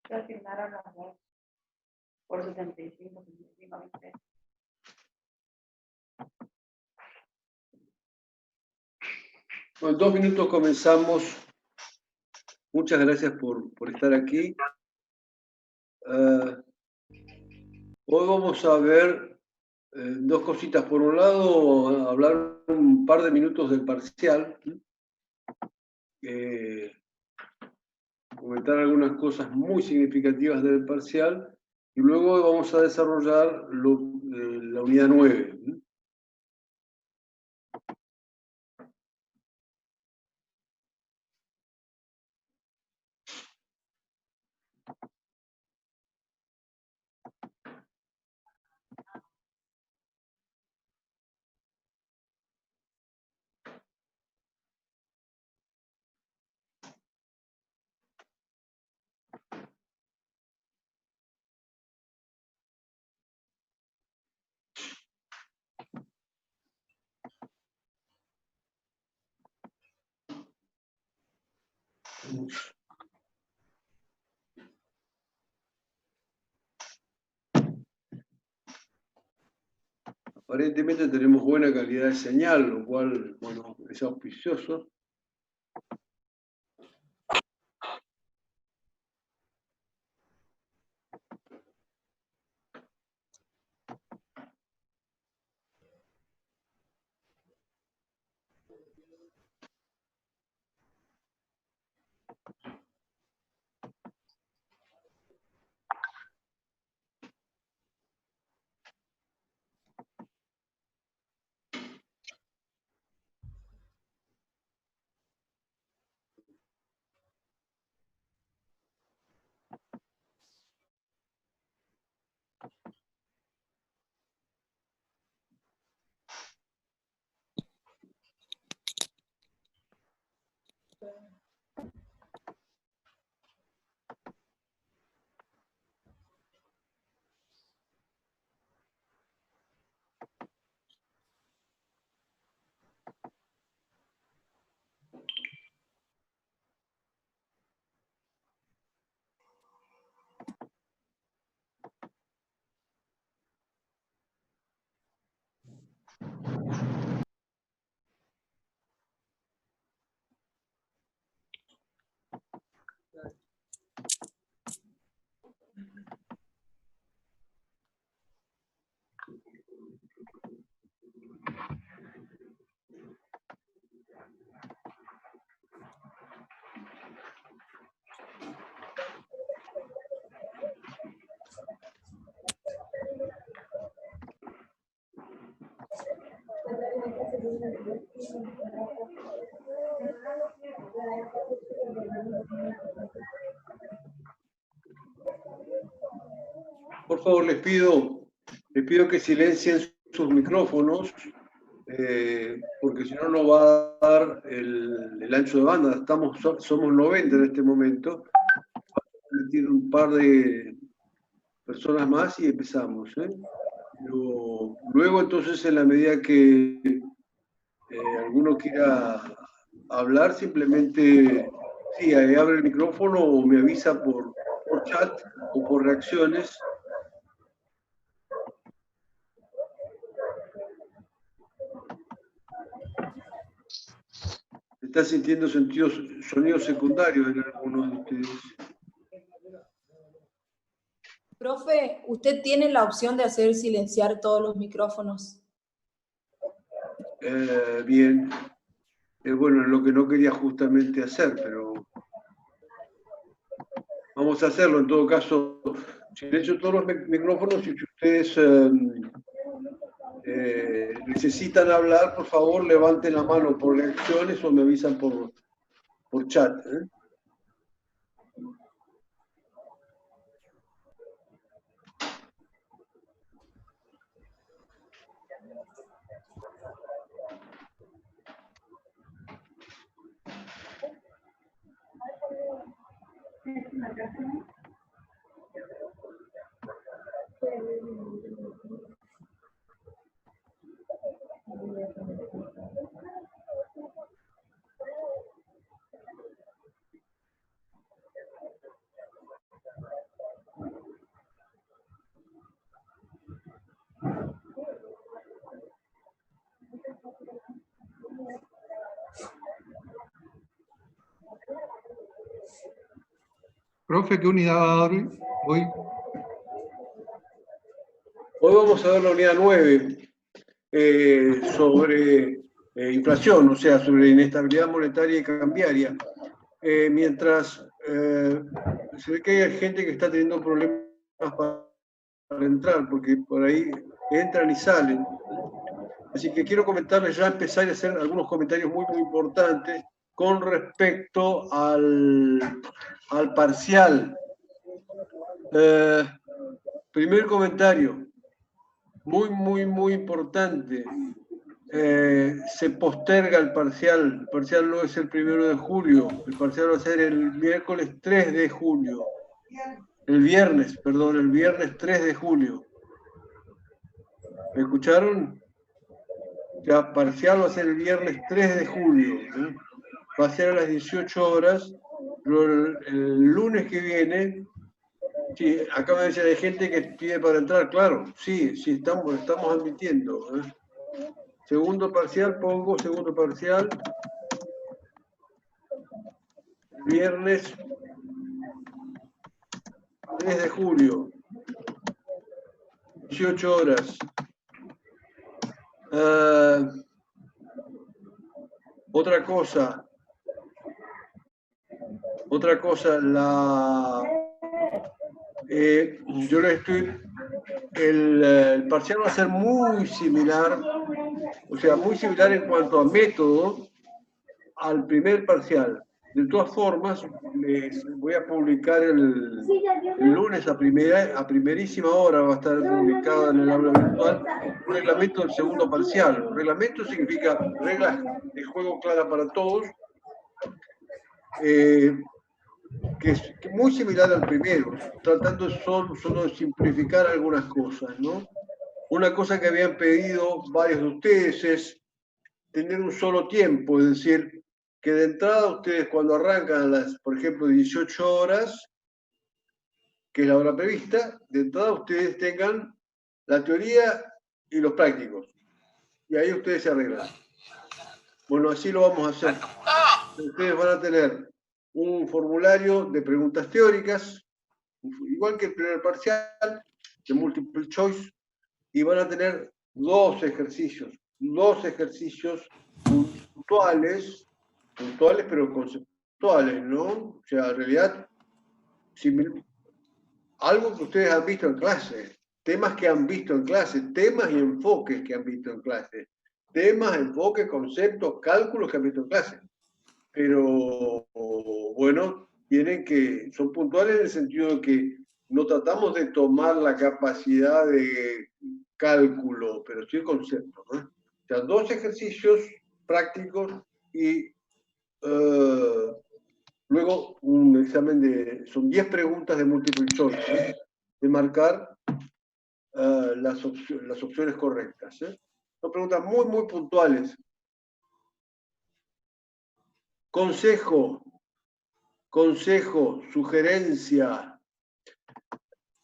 Se asignaron las dos por 75, 25, 20. Bueno, en 2 minutos comenzamos. Muchas gracias por estar aquí. Hoy vamos a ver dos cositas. Por un lado, hablar un par de minutos del parcial. Comentar algunas cosas muy significativas del parcial. Y luego vamos a desarrollar la unidad 9. Aparentemente tenemos buena calidad de señal, lo cual, bueno, es auspicioso. Por favor, les pido que silencien sus micrófonos, porque si no, no va a dar el ancho de banda. Somos 90 en este momento. Vamos a meter un par de personas más y empezamos. Luego, entonces, en la medida que alguno quiera hablar, simplemente abre el micrófono o me avisa por chat o por reacciones. ¿Está sintiendo sonidos secundarios en algunos de ustedes? Profe, ¿usted tiene la opción de hacer silenciar todos los micrófonos? Bien. Bueno, es lo que no quería justamente hacer, pero vamos a hacerlo. En todo caso, silencio todos los micrófonos y si ustedes necesitan hablar, por favor, levanten la mano por reacciones o me avisan por por chat. Profe, ¿qué unidad va a dar hoy? Hoy vamos a ver la unidad 9 sobre inflación, o sea, sobre inestabilidad monetaria y cambiaria. Mientras se ve que hay gente que está teniendo problemas para entrar, porque por ahí entran y salen. Así que quiero comentarles, ya empezar a hacer algunos comentarios muy importantes con respecto al parcial. Primer comentario, muy importante. Se posterga el parcial no es el 1 de julio, el parcial va a ser el miércoles 3 de julio. El viernes 3 de julio. ¿Me escucharon? Ya, parcial va a ser el viernes 3 de julio. Va a ser a las 18 horas, pero el lunes que viene, sí, acá me dicen, hay gente que pide para entrar, claro, sí, estamos admitiendo. Segundo parcial, pongo segundo parcial, viernes 3 de julio, 18 horas. Otra cosa, yo le estoy, el parcial va a ser muy similar, o sea, muy similar en cuanto a método al primer parcial. De todas formas, les voy a publicar el lunes a primerísima hora, va a estar publicado en el aula virtual, un reglamento del segundo parcial. Reglamento significa reglas de juego claras para todos, que es muy similar al primero, tratando solo de simplificar algunas cosas, ¿no? Una cosa que habían pedido varios de ustedes es tener un solo tiempo, es decir, que de entrada ustedes cuando arrancan a las, por ejemplo, 18 horas, que es la hora prevista, de entrada ustedes tengan la teoría y los prácticos. Y ahí ustedes se arreglan. Bueno, así lo vamos a hacer. Ustedes van a tener un formulario de preguntas teóricas, igual que el primer parcial, de multiple choice, y van a tener dos ejercicios puntuales pero conceptuales, ¿no? O sea, en realidad, algo que ustedes han visto en clase, temas que han visto en clase, temas y enfoques que han visto en clase, temas, enfoques, conceptos, cálculos que han visto en clase. Pero, bueno, son puntuales en el sentido de que no tratamos de tomar la capacidad de cálculo, pero sí el concepto, ¿no? O sea, dos ejercicios prácticos y luego un examen son 10 preguntas de multiple choice, de marcar las opciones correctas. Son preguntas muy puntuales. Consejo, sugerencia,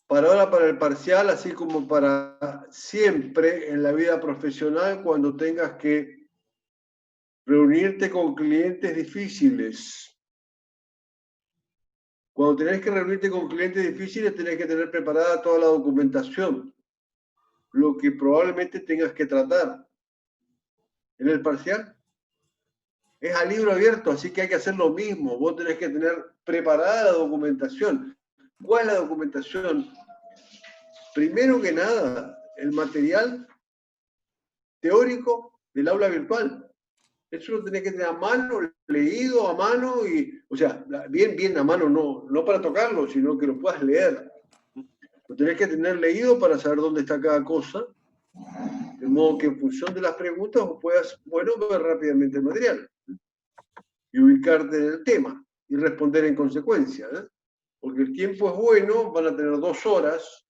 para el parcial, así como para siempre en la vida profesional, cuando tengas que reunirte con clientes difíciles. Cuando tenés que reunirte con clientes difíciles, tenés que tener preparada toda la documentación, lo que probablemente tengas que tratar. En el parcial es a libro abierto, así que hay que hacer lo mismo. Vos tenés que tener preparada la documentación. ¿Cuál es la documentación? Primero que nada, el material teórico del aula virtual. Eso lo tenés que tener a mano, leído a mano, y, o sea, bien a mano, no para tocarlo, sino que lo puedas leer. Lo tenés que tener leído para saber dónde está cada cosa, de modo que en función de las preguntas vos puedas, bueno, ver rápidamente el material y ubicarte en el tema y responder en consecuencia, ¿eh? Porque el tiempo es bueno, van a tener 2 horas,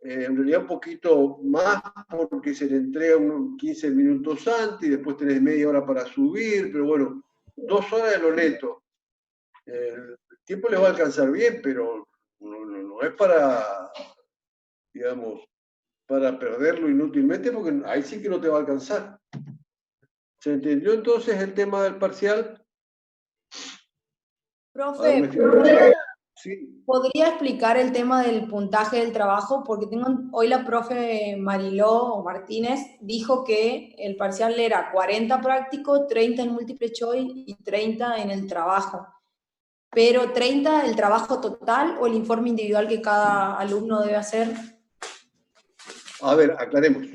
en realidad un poquito más porque se le entrega unos 15 minutos antes y después tenés media hora para subir, pero bueno, 2 horas de lo neto. El tiempo le va a alcanzar bien, pero no es para, digamos, para perderlo inútilmente, porque ahí sí que no te va a alcanzar. ¿Se entendió entonces el tema del parcial? A ver, Profe, sí. ¿podría explicar el tema del puntaje del trabajo? Porque hoy la profe Mariló o Martínez dijo que el parcial era 40 práctico, 30 en múltiple choice y 30 en el trabajo. Pero 30 el trabajo total o el informe individual que cada alumno debe hacer. A ver, aclaremos.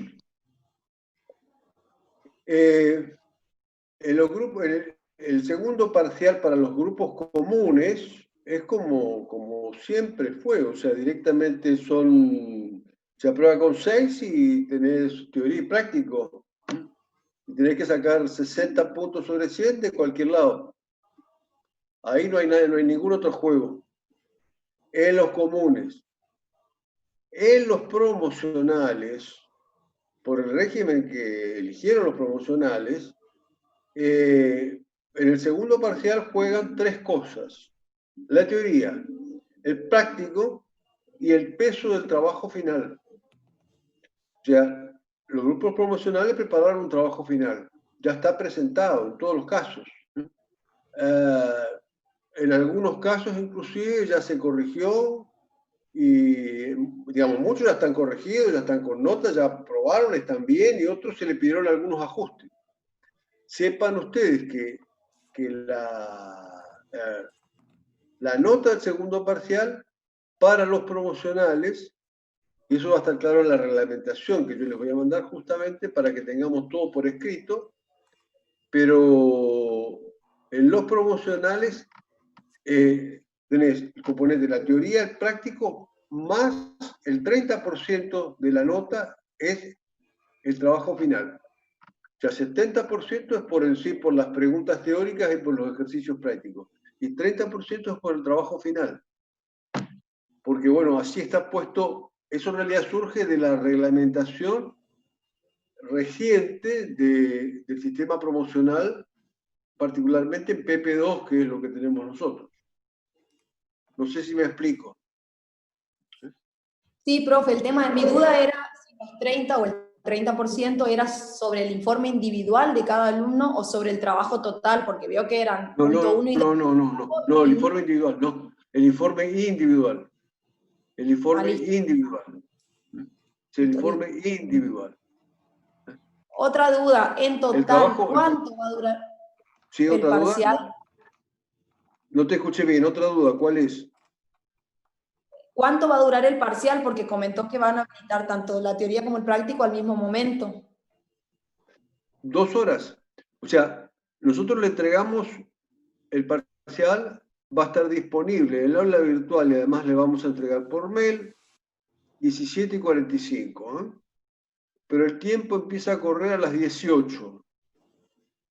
En los grupos, el segundo parcial para los grupos comunes es como siempre fue, o sea, directamente se aprueba con 6 y tenés teoría y práctico. Y tenés que sacar 60 puntos sobre 100 de cualquier lado. Ahí no hay ningún otro juego. En los comunes. En los promocionales, por el régimen que eligieron los promocionales, en el segundo parcial juegan 3 cosas: la teoría, el práctico y el peso del trabajo final. O sea, los grupos promocionales prepararon un trabajo final, ya está presentado en todos los casos. En algunos casos inclusive ya se corrigió y, digamos, muchos ya están corregidos, ya están con notas, ya aprobaron, están bien, y otros se le pidieron algunos ajustes. Sepan ustedes que la nota del segundo parcial para los promocionales, y eso va a estar claro en la reglamentación que yo les voy a mandar justamente para que tengamos todo por escrito, pero en los promocionales tenés el componente de la teoría, el práctico, más el 30% de la nota es el trabajo final. O sea, 70% es por las preguntas teóricas y por los ejercicios prácticos. Y 30% es por el trabajo final. Porque, bueno, así está puesto, eso en realidad surge de la reglamentación reciente del sistema promocional, particularmente en PP2, que es lo que tenemos nosotros. No sé si me explico. Sí, profe, mi duda era si los 30 o el 30% era sobre el informe individual de cada alumno o sobre el trabajo total, porque veo que eran punto 1 y No, el informe individual, no, el informe individual. El informe individual. Es el informe individual. Otra duda, en total, ¿cuánto va a durar el parcial? Duda. No te escuché bien, otra duda, ¿cuál es? ¿Cuánto va a durar el parcial? Porque comentó que van a habilitar tanto la teoría como el práctico al mismo momento. 2 horas. O sea, nosotros le entregamos el parcial, va a estar disponible en el aula virtual y además le vamos a entregar por mail 17:45, ¿eh? Pero el tiempo empieza a correr a las 18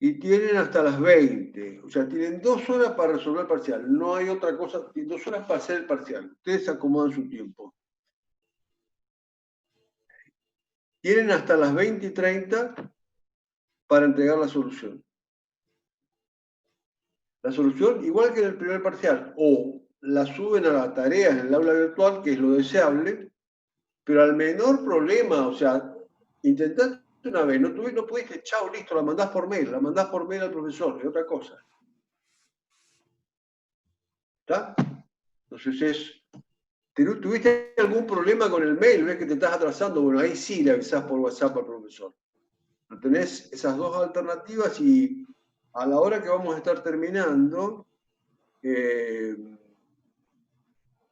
y tienen hasta las 20. O sea, tienen 2 horas para resolver el parcial. No hay otra cosa, tienen 2 horas para hacer el parcial. Ustedes acomodan su tiempo. Tienen hasta las 20:30 para entregar la solución. La solución, igual que en el primer parcial, o la suben a la tarea en el aula virtual, que es lo deseable, pero al menor problema, o sea, intentaste una vez, no pudiste, chao, listo, la mandás por mail al profesor, es otra cosa. ¿Está? Entonces ¿tuviste algún problema con el mail? ¿Ves que te estás atrasando? Bueno, ahí sí le avisás por WhatsApp al profesor. Tenés esas 2 alternativas y a la hora que vamos a estar terminando,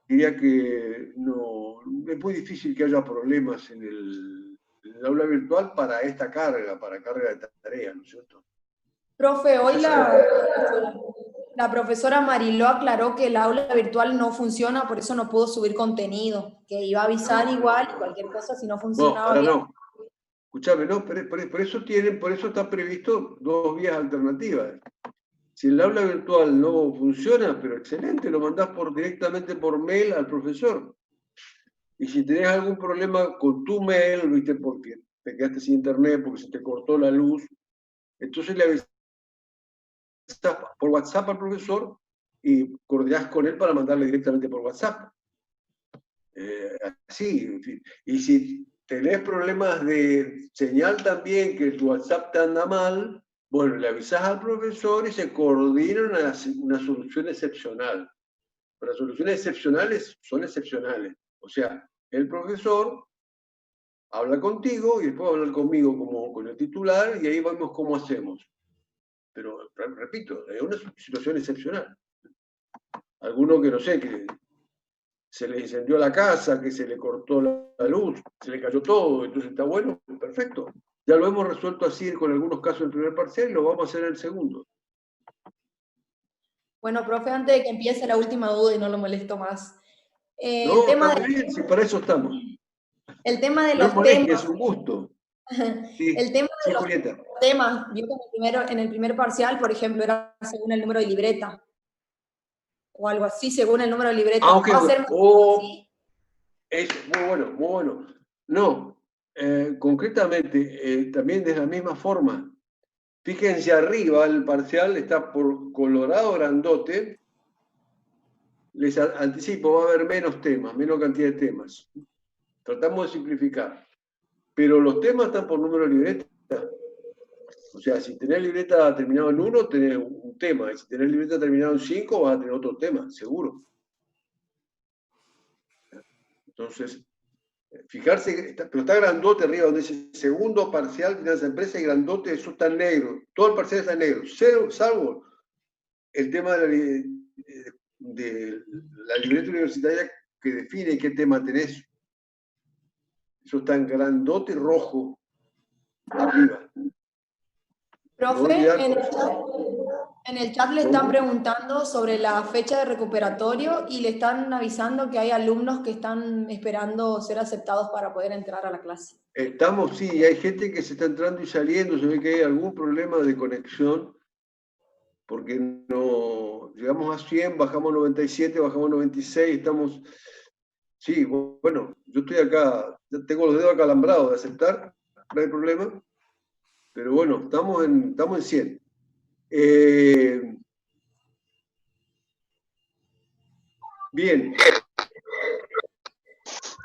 diría que no, es muy difícil que haya problemas en el aula virtual para esta carga, para carga de tarea, ¿no es cierto? Profe, hoy la profesora Mariló aclaró que el aula virtual no funciona, por eso no pudo subir contenido, que iba a avisar igual y cualquier cosa si no No, funcionaba ahora bien. no. Escuchame, no, por eso está previsto dos vías alternativas. Si el aula virtual no funciona, pero excelente, lo mandás directamente por mail al profesor. Y si tenés algún problema con tu mail, viste, porque te quedaste sin internet, porque se te cortó la luz, entonces le avisás por WhatsApp al profesor y coordinás con él para mandarle directamente por WhatsApp. Así, en fin. Y si tenés problemas de señal también, que tu WhatsApp te anda mal, bueno, le avisás al profesor y se coordina una solución excepcional. Pero las soluciones excepcionales son excepcionales. O sea, el profesor habla contigo y después va a hablar conmigo como con el titular y ahí vemos cómo hacemos. Pero, repito, es una situación excepcional. Alguno que no sé, que se le incendió la casa, que se le cortó la luz, se le cayó todo, entonces está bueno, perfecto. Ya lo hemos resuelto así con algunos casos en el primer parcial y lo vamos a hacer en el segundo. Bueno, profe, antes de que empiece la última duda y no lo molesto más. No, está muy bien, si para eso estamos. El tema de No es los molestia, temas. es un gusto. Sí, El tema sí, de los Julieta. temas, vio que en el primer parcial, por ejemplo, era según el número de libreta. O algo así, según el número de libreta. Ah, ok, ¿Va a ser más así? es muy bueno, muy bueno. No, concretamente, también de la misma forma. Fíjense arriba, el parcial está por colorado grandote. Les anticipo, va a haber menos temas, menos cantidad de temas. Tratamos de simplificar. Pero los temas están por número de libreta. O sea, si tenés libreta terminado en 1, tenés un tema. Y si tenés libreta terminado en 5, vas a tener otro tema, seguro. Entonces, fijarse, pero está grandote arriba, donde dice segundo parcial, finanzas empresa y grandote, eso está en negro. Todo el parcial está en negro, salvo el tema de la libreta universitaria que define qué tema tenés. Eso está en grandote rojo arriba. Profe, en el chat le están preguntando sobre la fecha de recuperatorio y le están avisando que hay alumnos que están esperando ser aceptados para poder entrar a la clase. Estamos, sí, hay gente que se está entrando y saliendo, se ve que hay algún problema de conexión, porque no llegamos a 100, bajamos a 97, bajamos a 96, estamos... Sí, bueno, yo estoy acá, tengo los dedos acalambrados de aceptar, no hay problema, pero bueno, estamos en 100. Bien.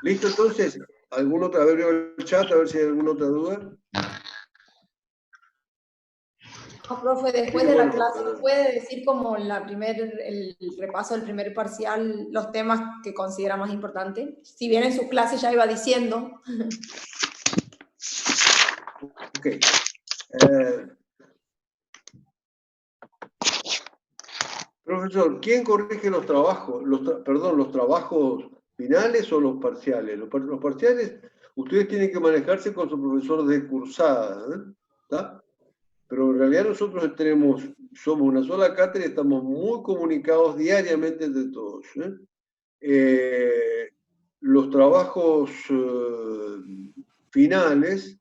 ¿Listo entonces? ¿Algún otro? A ver, veo el chat, a ver si hay alguna otra duda. No, profe, después de la clase, ¿puede decir como el repaso del primer parcial los temas que considera más importantes? Si bien en su clase ya iba diciendo. Ok. Profesor, ¿quién corrige los trabajos? Los trabajos finales o los parciales. Los parciales, ustedes tienen que manejarse con su profesor de cursada, ¿está? Pero en realidad nosotros somos una sola cátedra y estamos muy comunicados diariamente entre todos. Los trabajos finales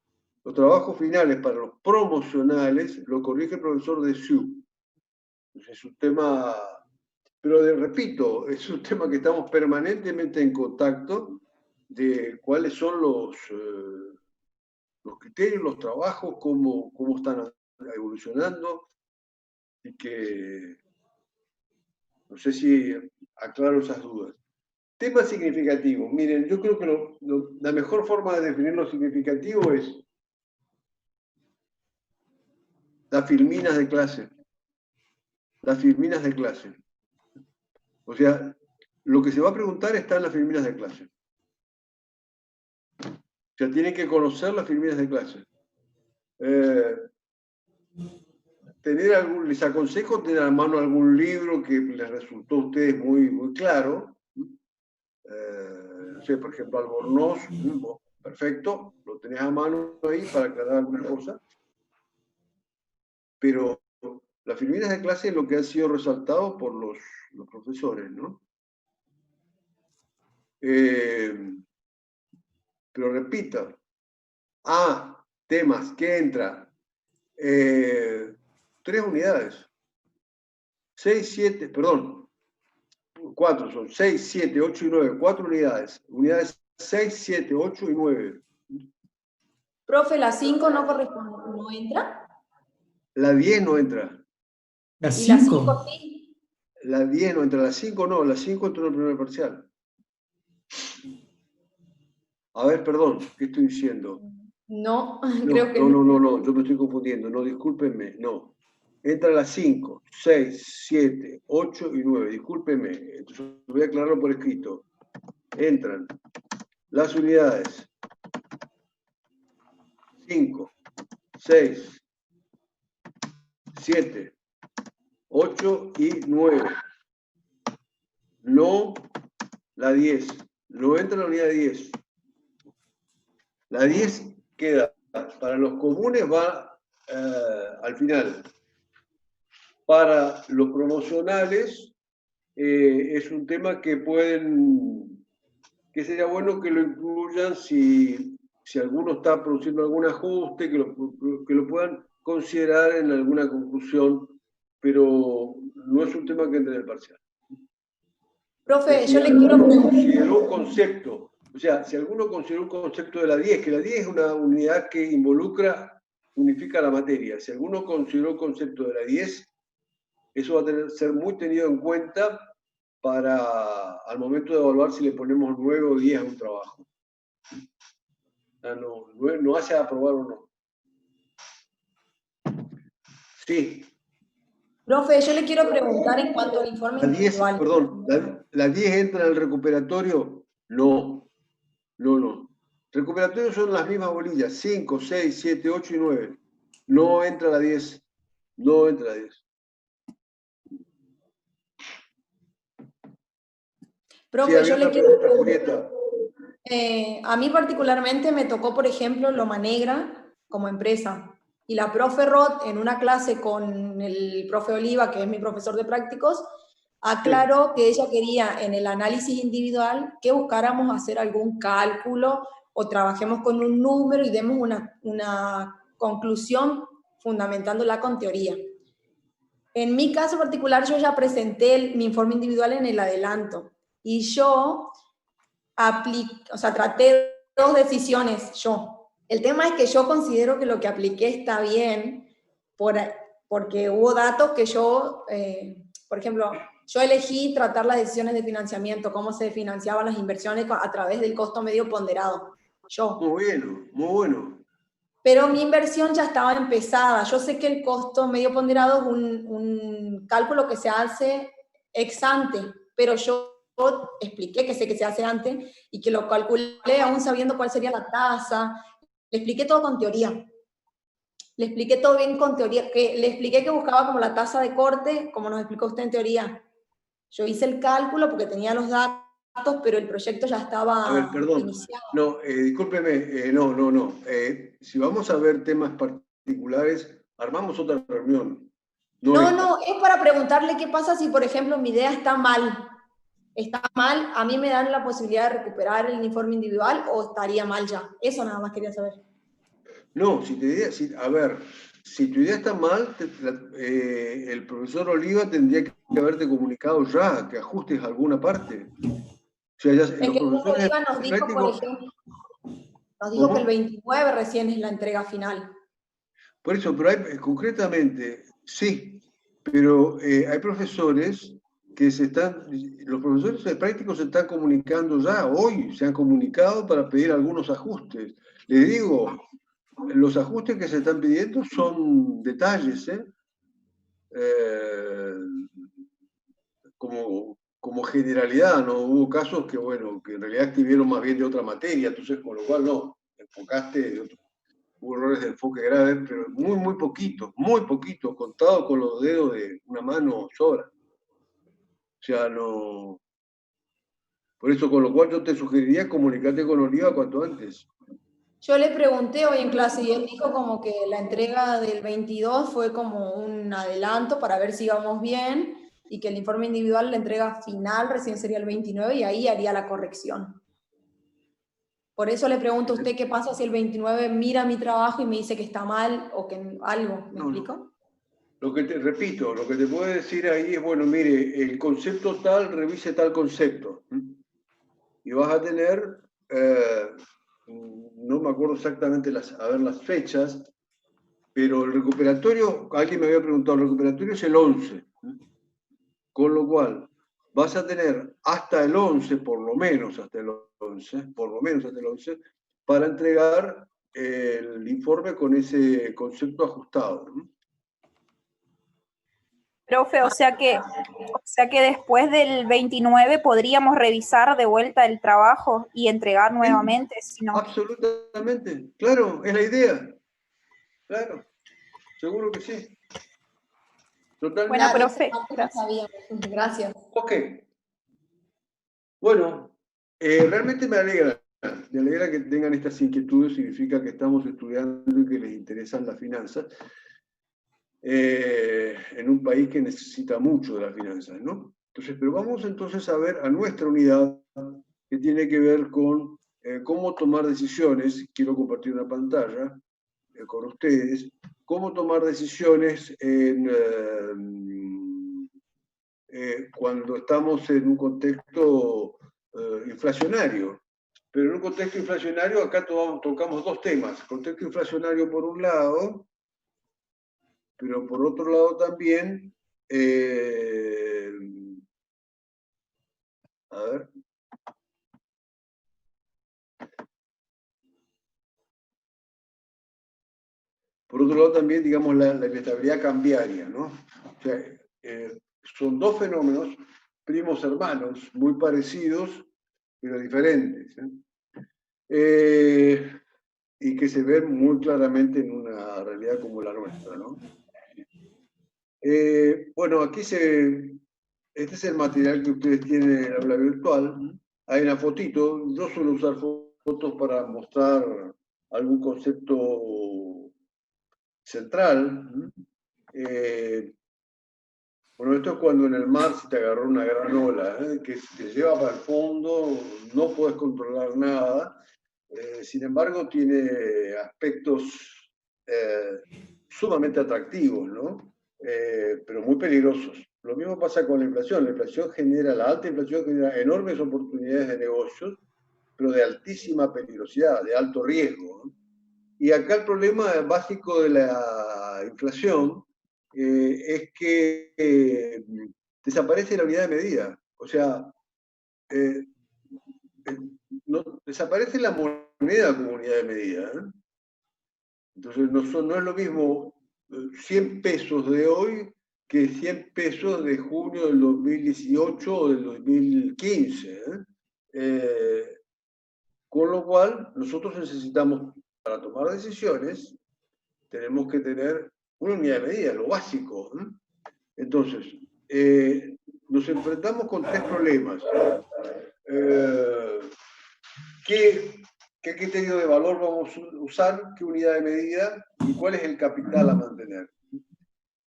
para los promocionales lo corrige el profesor de SIU. Es un tema, pero repito, es un tema que estamos permanentemente en contacto de cuáles son los criterios, los trabajos, cómo están evolucionando, y que no sé si aclaro esas dudas. Temas significativos. Miren, yo creo que la mejor forma de definir lo significativo es las filminas de clase. Las filminas de clase. O sea, lo que se va a preguntar está en las filminas de clase. O sea, tienen que conocer las filminas de clase. Les aconsejo tener a mano algún libro que les resultó a ustedes muy, muy claro. No sé, por ejemplo, Albornoz, perfecto, lo tenés a mano ahí para aclarar alguna cosa. Pero Las filminas de clase es lo que ha sido resaltado por los profesores, ¿no? Pero repita, temas que entra, 3 unidades, 4 son 6, 7, 8 y 9, 4 unidades, unidades 6, 7, 8 y 9. Profe, la 5 no corresponde, ¿no entra? La 10 no entra. La ¿Y la 5 5. sí? La 10 no entra, la 5 no, la 5 entra en el primer parcial. A ver, perdón, ¿qué estoy diciendo? No, No, creo que no, yo me estoy confundiendo, no, discúlpenme, no. Entra las 5, 6, 7, 8 y 9, discúlpenme, entonces voy a aclararlo por escrito. Entran las unidades 5, 6, 7, 8 y 9. No la 10, no entra la unidad 10. La 10 queda, para los comunes va al final. Para los promocionales es un tema que sería bueno que lo incluyan si alguno está produciendo algún ajuste, que lo puedan considerar en alguna conclusión, pero no es un tema que entre en el parcial. profe, Si yo le quiero alguno consideró un concepto, o sea, si alguno consideró un concepto de la 10, que la 10 es una unidad que unifica la materia, si alguno consideró el concepto de la 10, eso va a ser muy tenido en cuenta al momento de evaluar si le ponemos 9 o 10 a un trabajo. No hace aprobar o no. Sí. Profe, yo le quiero preguntar en cuanto al informe La 10, individual. perdón, ¿la 10 entra en el recuperatorio? No. Recuperatorios son las mismas bolillas, 5, 6, 7, 8 y 9. No entra la 10. No entra la 10. Profe, Sí, yo le había quiero una pregunta, preguntar. Julieta. A mí particularmente me tocó, por ejemplo, Loma Negra como empresa. Y la profe Roth, en una clase con el profe Oliva, que es mi profesor de prácticos, aclaró que ella quería en el análisis individual que buscáramos hacer algún cálculo o trabajemos con un número y demos una conclusión fundamentándola con teoría. En mi caso particular, yo ya presenté mi informe individual en el adelanto y yo traté 2 decisiones yo. El tema es que yo considero que lo que apliqué está bien porque hubo datos que yo, por ejemplo, yo elegí tratar las decisiones de financiamiento, cómo se financiaban las inversiones a través del costo medio ponderado. Muy bueno. Pero mi inversión ya estaba empezada. Yo sé que el costo medio ponderado es un cálculo que se hace ex ante, pero yo expliqué que sé que se hace antes y que lo calculé aún sabiendo cuál sería la tasa. Le expliqué todo con teoría. Le expliqué todo bien con teoría. Le expliqué que buscaba como la tasa de corte, como nos explicó usted en teoría. Yo hice el cálculo porque tenía los datos, pero el proyecto ya estaba A ver, perdón. iniciado. No, discúlpeme, no. Si vamos a ver temas particulares, armamos otra reunión. No, es para preguntarle qué pasa si, por ejemplo, mi idea está mal. Está mal, a mí me dan la posibilidad de recuperar el informe individual o estaría mal ya. Eso nada más quería saber. No, si tu idea está mal, el profesor Oliva tendría que haberte comunicado ya, que ajustes alguna parte. O sea, Es que el profesor Oliva nos dijo, por ejemplo, nos dijo que el 29 recién es la entrega final. Por eso, pero concretamente, sí, pero hay profesores los profesores prácticos se están comunicando ya, hoy se han comunicado para pedir algunos ajustes. Les digo, los ajustes que se están pidiendo son detalles, como generalidad, ¿no? Hubo casos que, bueno, que en realidad escribieron más bien de otra materia, entonces, con lo cual no, enfocaste, hubo errores de enfoque graves, pero muy poquitos, contados con los dedos de una mano sobra. O sea, no. Por eso, con lo cual yo te sugeriría comunicarte con Oliva cuanto antes. Yo le pregunté hoy en clase y él dijo como que la entrega del 22 fue como un adelanto para ver si íbamos bien y que el informe individual, la entrega final recién sería el 29 y ahí haría la corrección. Por eso le pregunto a usted qué pasa si el 29 mira mi trabajo y me dice que está mal o que algo, ¿me explico? Lo que te repito, lo que te puedo decir ahí es, bueno, mire, el concepto tal, revise tal concepto. Y vas a tener, no me acuerdo exactamente las fechas, pero el recuperatorio, alguien me había preguntado, el recuperatorio es el 11. Con lo cual, vas a tener hasta el 11, por lo menos hasta el 11, para entregar el informe con ese concepto ajustado. Profe, o sea que después del 29 podríamos revisar de vuelta el trabajo y entregar nuevamente, si no. Absolutamente, claro, es la idea. Claro, seguro que sí. Totalmente. Bueno, profe, gracias. Gracias. Ok. Bueno, realmente me alegra que tengan estas inquietudes, significa que estamos estudiando y que les interesan las finanzas en un país que necesita mucho de las finanzas, ¿no? Entonces, pero vamos entonces a ver a nuestra unidad que tiene que ver con cómo tomar decisiones. Quiero compartir una pantalla con ustedes, cómo tomar decisiones cuando estamos en un contexto inflacionario. Pero en un contexto inflacionario, acá tocamos dos temas. Contexto inflacionario por un lado, pero por otro lado también, a ver. Por otro lado también, digamos, la inestabilidad cambiaria, ¿no? O sea, son dos fenómenos, primos hermanos, muy parecidos, pero diferentes. Y que se ven muy claramente en una realidad como la nuestra, ¿no? Bueno, aquí este es el material que ustedes tienen en el aula virtual. Hay una fotito. Yo suelo usar fotos para mostrar algún concepto central. Bueno, esto es cuando en el mar se te agarró una gran ola, que te lleva para el fondo, no puedes controlar nada. Sin embargo, tiene aspectos sumamente atractivos, ¿no? Pero muy peligrosos. Lo mismo pasa con la inflación. La alta inflación genera enormes oportunidades de negocios, pero de altísima peligrosidad, de alto riesgo, ¿no? Y acá el problema básico de la inflación es que desaparece la unidad de medida. O sea, desaparece la moneda como unidad de medida. Entonces no es lo mismo 100 pesos de hoy que 100 pesos de junio del 2018 o del 2015. Con lo cual, nosotros necesitamos, para tomar decisiones, tenemos que tener una unidad de medida, lo básico. Entonces, nos enfrentamos con tres problemas. ¿Qué criterio de valor vamos a usar? ¿Qué unidad de medida? ¿Y cuál es el capital a mantener?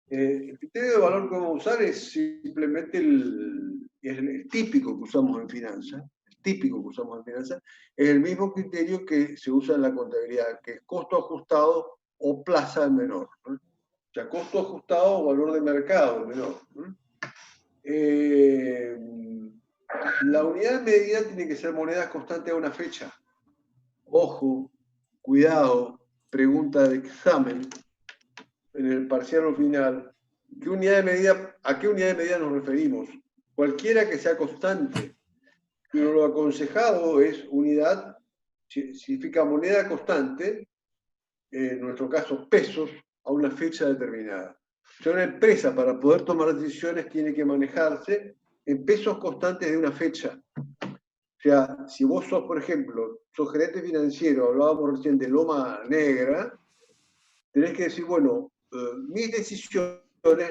El criterio de valor que vamos a usar es simplemente el típico que usamos en finanzas. Es el mismo criterio que se usa en la contabilidad, que es costo ajustado o plaza menor, ¿no? O sea, costo ajustado o valor de mercado menor, ¿no? La unidad de medida tiene que ser monedas constantes a una fecha. Ojo, cuidado, pregunta de examen en el parcial o final. ¿A qué unidad de medida nos referimos? Cualquiera que sea constante. Pero lo aconsejado es unidad, significa moneda constante, en nuestro caso pesos, a una fecha determinada. O sea, una empresa para poder tomar decisiones tiene que manejarse en pesos constantes de una fecha. O sea, si vos sos, por ejemplo, sos gerente financiero, hablábamos recién de Loma Negra, tenés que decir, bueno, mis decisiones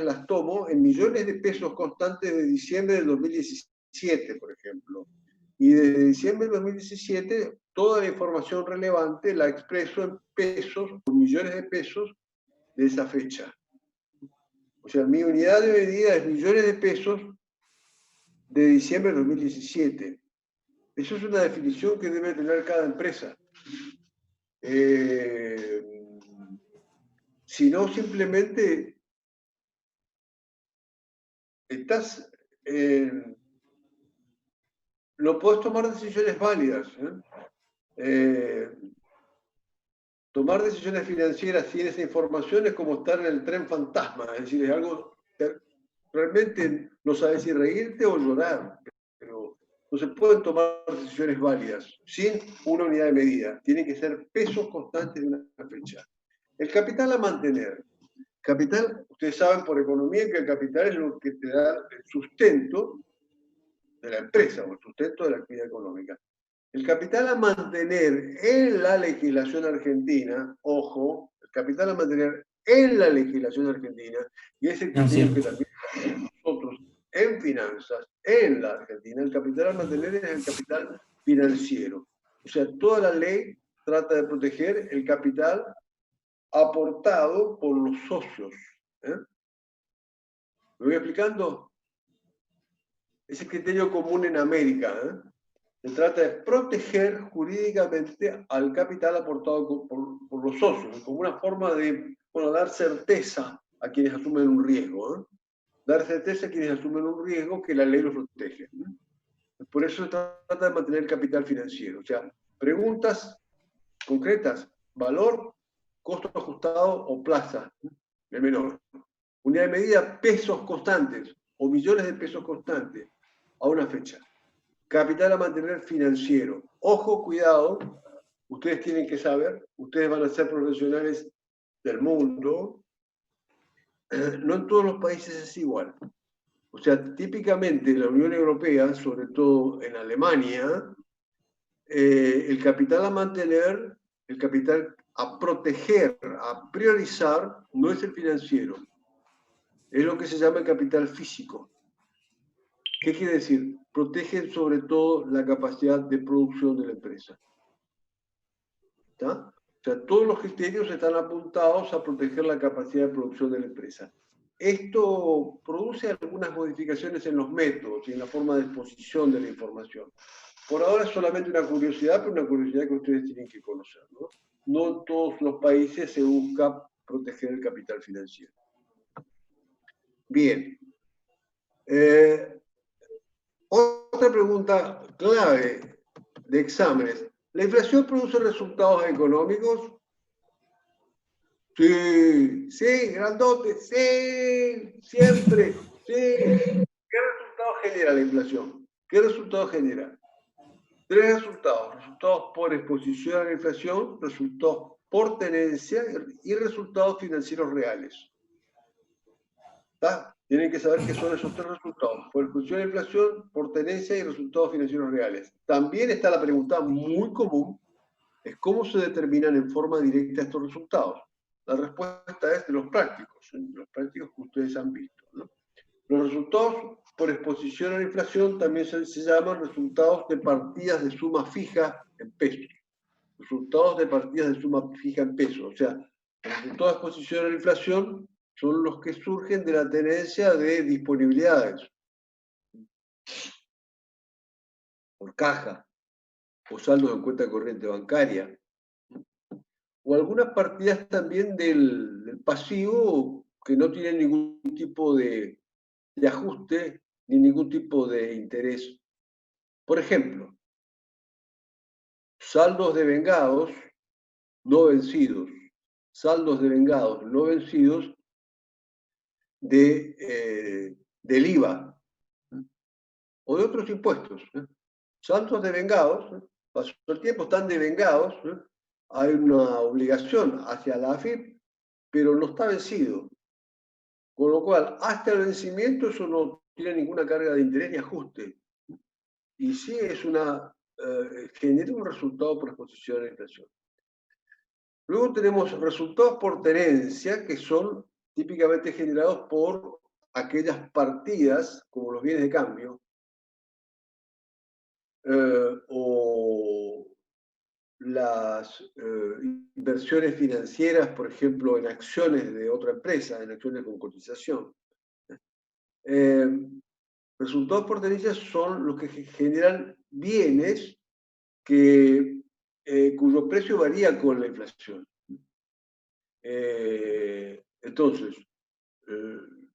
las tomo en millones de pesos constantes de diciembre del 2017, por ejemplo. y desde diciembre de 2017 toda la información relevante la expreso en pesos, por millones de pesos de esa fecha. O sea, mi unidad de medida es millones de pesos de diciembre de 2017. Eso es una definición que debe tener cada empresa. Si no, simplemente estás... no puedes tomar decisiones válidas. Tomar decisiones financieras sin esa información es como estar en el tren fantasma, es decir, es algo que realmente no sabes si reírte o llorar, pero no se pueden tomar decisiones válidas sin una unidad de medida, tienen que ser pesos constantes de una fecha. El capital a mantener. Capital, ustedes saben por economía que el capital es lo que te da el sustento de la empresa o el sustento de la actividad económica. El capital a mantener en la legislación argentina, ojo, el capital a mantener en la legislación argentina, y ese criterio que también nosotros en finanzas, en la Argentina, el capital a mantener es el capital financiero. O sea, toda la ley trata de proteger el capital aportado por los socios. ¿Me voy explicando? Ese criterio común en América, se trata de proteger jurídicamente al capital aportado por los socios, como una forma de dar certeza a quienes asumen un riesgo. Dar certeza a quienes asumen un riesgo que la ley los protege. Por eso se trata de mantener el capital financiero. O sea, preguntas concretas, valor, costo ajustado o plaza, el menor. Unidad de medida, pesos constantes o millones de pesos constantes a una fecha. Capital a mantener financiero. Ojo, cuidado, ustedes tienen que saber, ustedes van a ser profesionales del mundo, no en todos los países es igual. O sea, típicamente en la Unión Europea, sobre todo en Alemania, el capital a mantener, el capital a proteger, a priorizar, no es el financiero. Es lo que se llama el capital físico. ¿Qué quiere decir? Protegen sobre todo la capacidad de producción de la empresa. ¿Está? O sea, todos los criterios están apuntados a proteger la capacidad de producción de la empresa. Esto produce algunas modificaciones en los métodos y en la forma de exposición de la información. Por ahora es solamente una curiosidad, pero una curiosidad que ustedes tienen que conocer, ¿no? No en todos los países se busca proteger el capital financiero. Bien. Otra pregunta clave de exámenes. ¿La inflación produce resultados económicos? Sí, sí, grandote, sí, siempre, sí. ¿Qué resultado genera la inflación? ¿Qué resultado genera? Tres resultados. Resultados por exposición a la inflación, resultados por tenencia y resultados financieros reales. ¿Está? Tienen que saber qué son esos tres resultados. Por exposición a la inflación, por tenencia y resultados financieros reales. También está la pregunta muy común, es cómo se determinan en forma directa estos resultados. La respuesta es de los prácticos que ustedes han visto, ¿no? Los resultados por exposición a la inflación también se llaman resultados de partidas de suma fija en pesos. Resultados de partidas de suma fija en pesos. O sea, los resultados de exposición a la inflación son los que surgen de la tenencia de disponibilidades por caja o saldo de cuenta corriente bancaria, o algunas partidas también del pasivo que no tienen ningún tipo de ajuste ni ningún tipo de interés. Por ejemplo, saldos de vengados no vencidos, saldos de vengados no vencidos del IVA o de otros impuestos. Saldos devengados, pasó el tiempo, están devengados, hay una obligación hacia la AFIP, pero no está vencido. Con lo cual, hasta el vencimiento eso no tiene ninguna carga de interés ni ajuste. Y sí es genera un resultado por exposición a la inflación. Luego tenemos resultados por tenencia, que son típicamente generados por aquellas partidas, como los bienes de cambio, o las inversiones financieras, por ejemplo, en acciones de otra empresa, en acciones con cotización. Resultados por tenencia son los que generan bienes cuyo precio varía con la inflación. Entonces,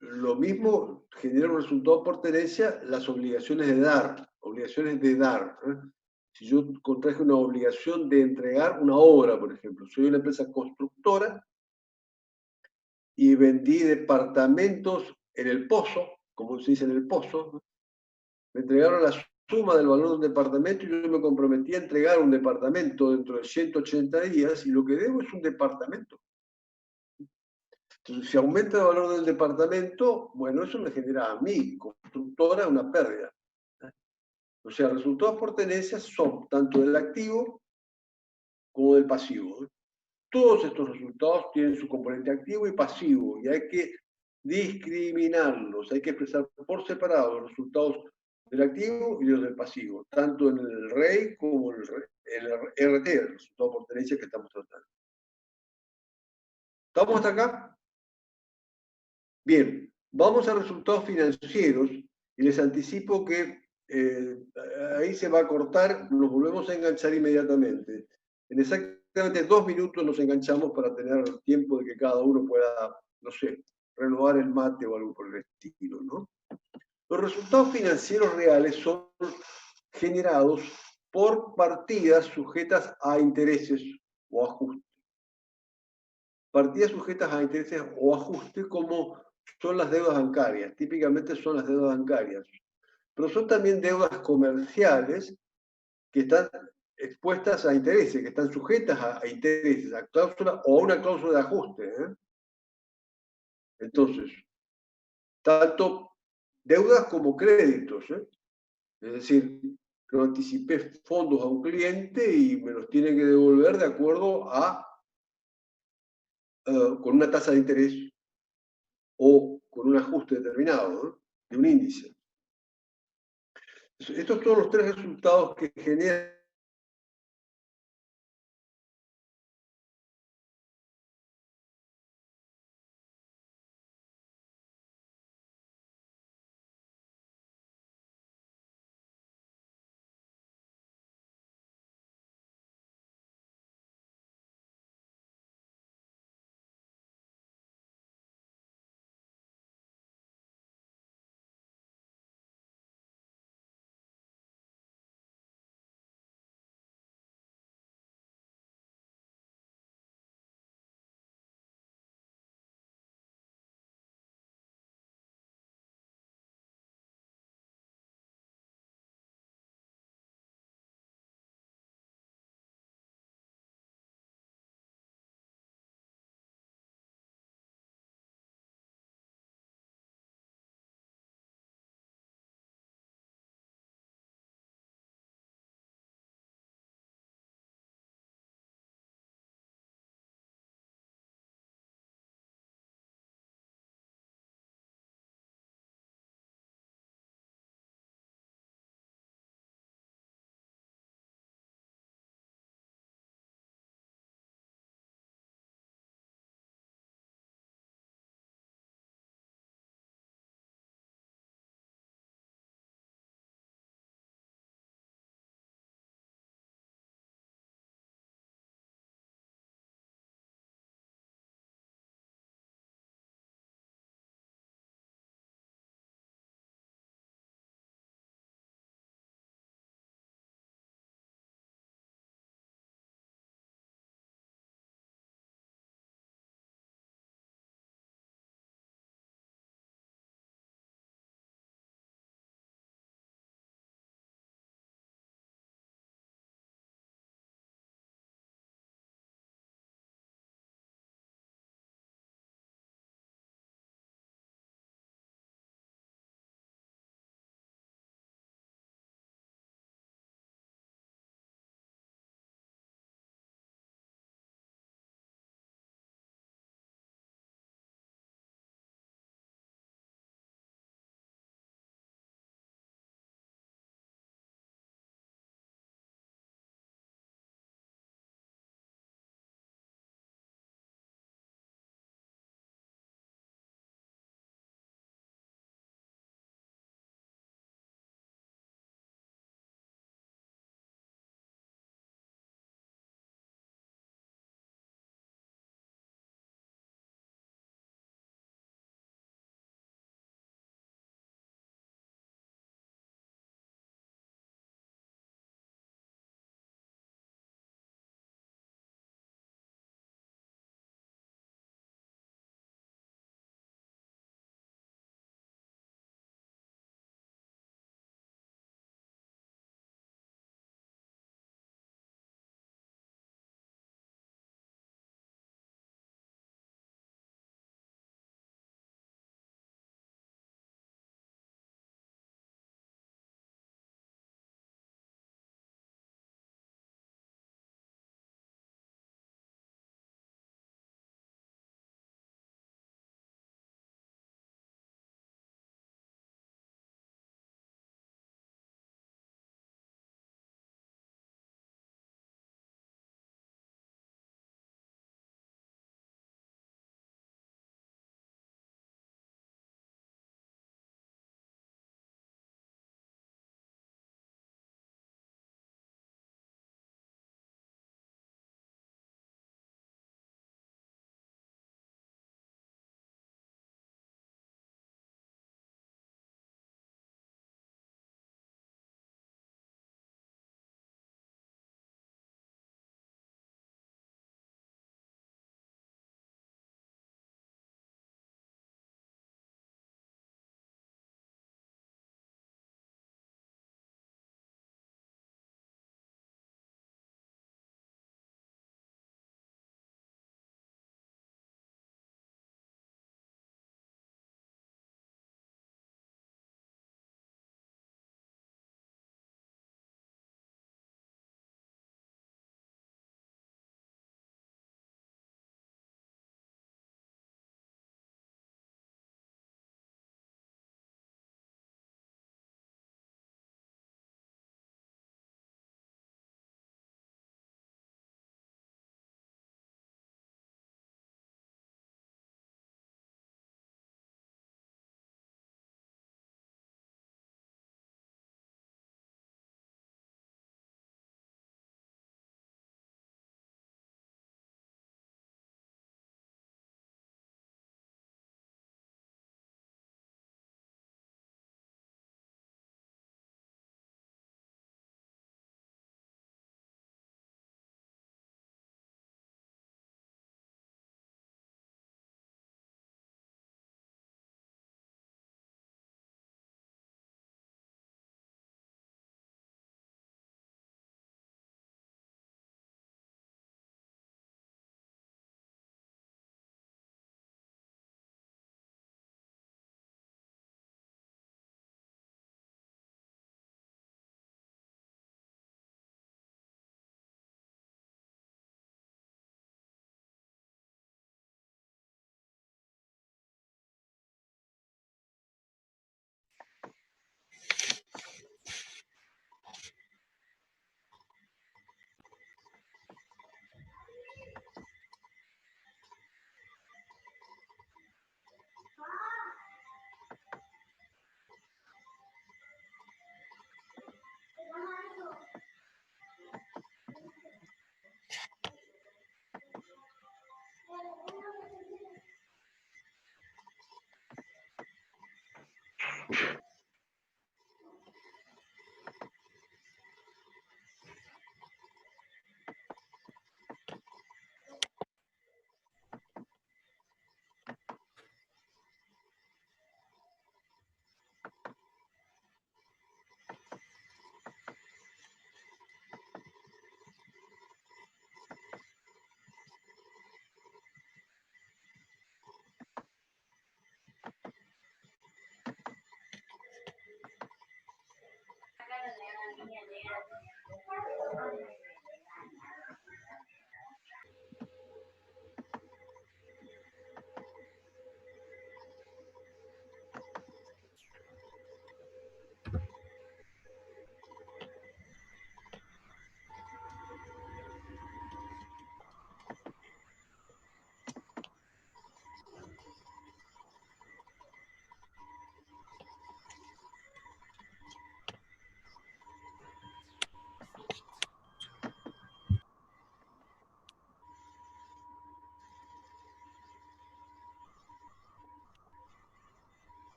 lo mismo genera un resultado por tenencia las obligaciones de dar, Si yo contraje una obligación de entregar una obra, por ejemplo, soy una empresa constructora y vendí departamentos en el pozo, como se dice en el pozo, me entregaron la suma del valor de un departamento y yo me comprometí a entregar un departamento dentro de 180 días y lo que debo es un departamento. Entonces, si aumenta el valor del departamento, bueno, eso me genera a mí, constructora, una pérdida. O sea, resultados por tenencia son tanto del activo como del pasivo. Todos estos resultados tienen su componente activo y pasivo y hay que discriminarlos, hay que expresar por separado los resultados del activo y los del pasivo, tanto en el REI como en el RT, el resultado por tenencia que estamos tratando. ¿Estamos hasta acá? Bien, vamos a resultados financieros y les anticipo que ahí se va a cortar, nos volvemos a enganchar inmediatamente. En exactamente 2 minutos nos enganchamos para tener tiempo de que cada uno pueda, no sé, renovar el mate o algo por el estilo, ¿no? Los resultados financieros reales son generados por partidas sujetas a intereses o ajustes. Partidas sujetas a intereses o ajustes como son las deudas bancarias, típicamente son las deudas bancarias, pero son también deudas comerciales que están expuestas a intereses, que están sujetas a intereses, a cláusula o a una cláusula de ajuste. Entonces, tanto deudas como créditos. Es decir, yo anticipé fondos a un cliente y me los tiene que devolver de acuerdo a con una tasa de interés o con un ajuste determinado, de un índice. Estos son los 3 resultados que generan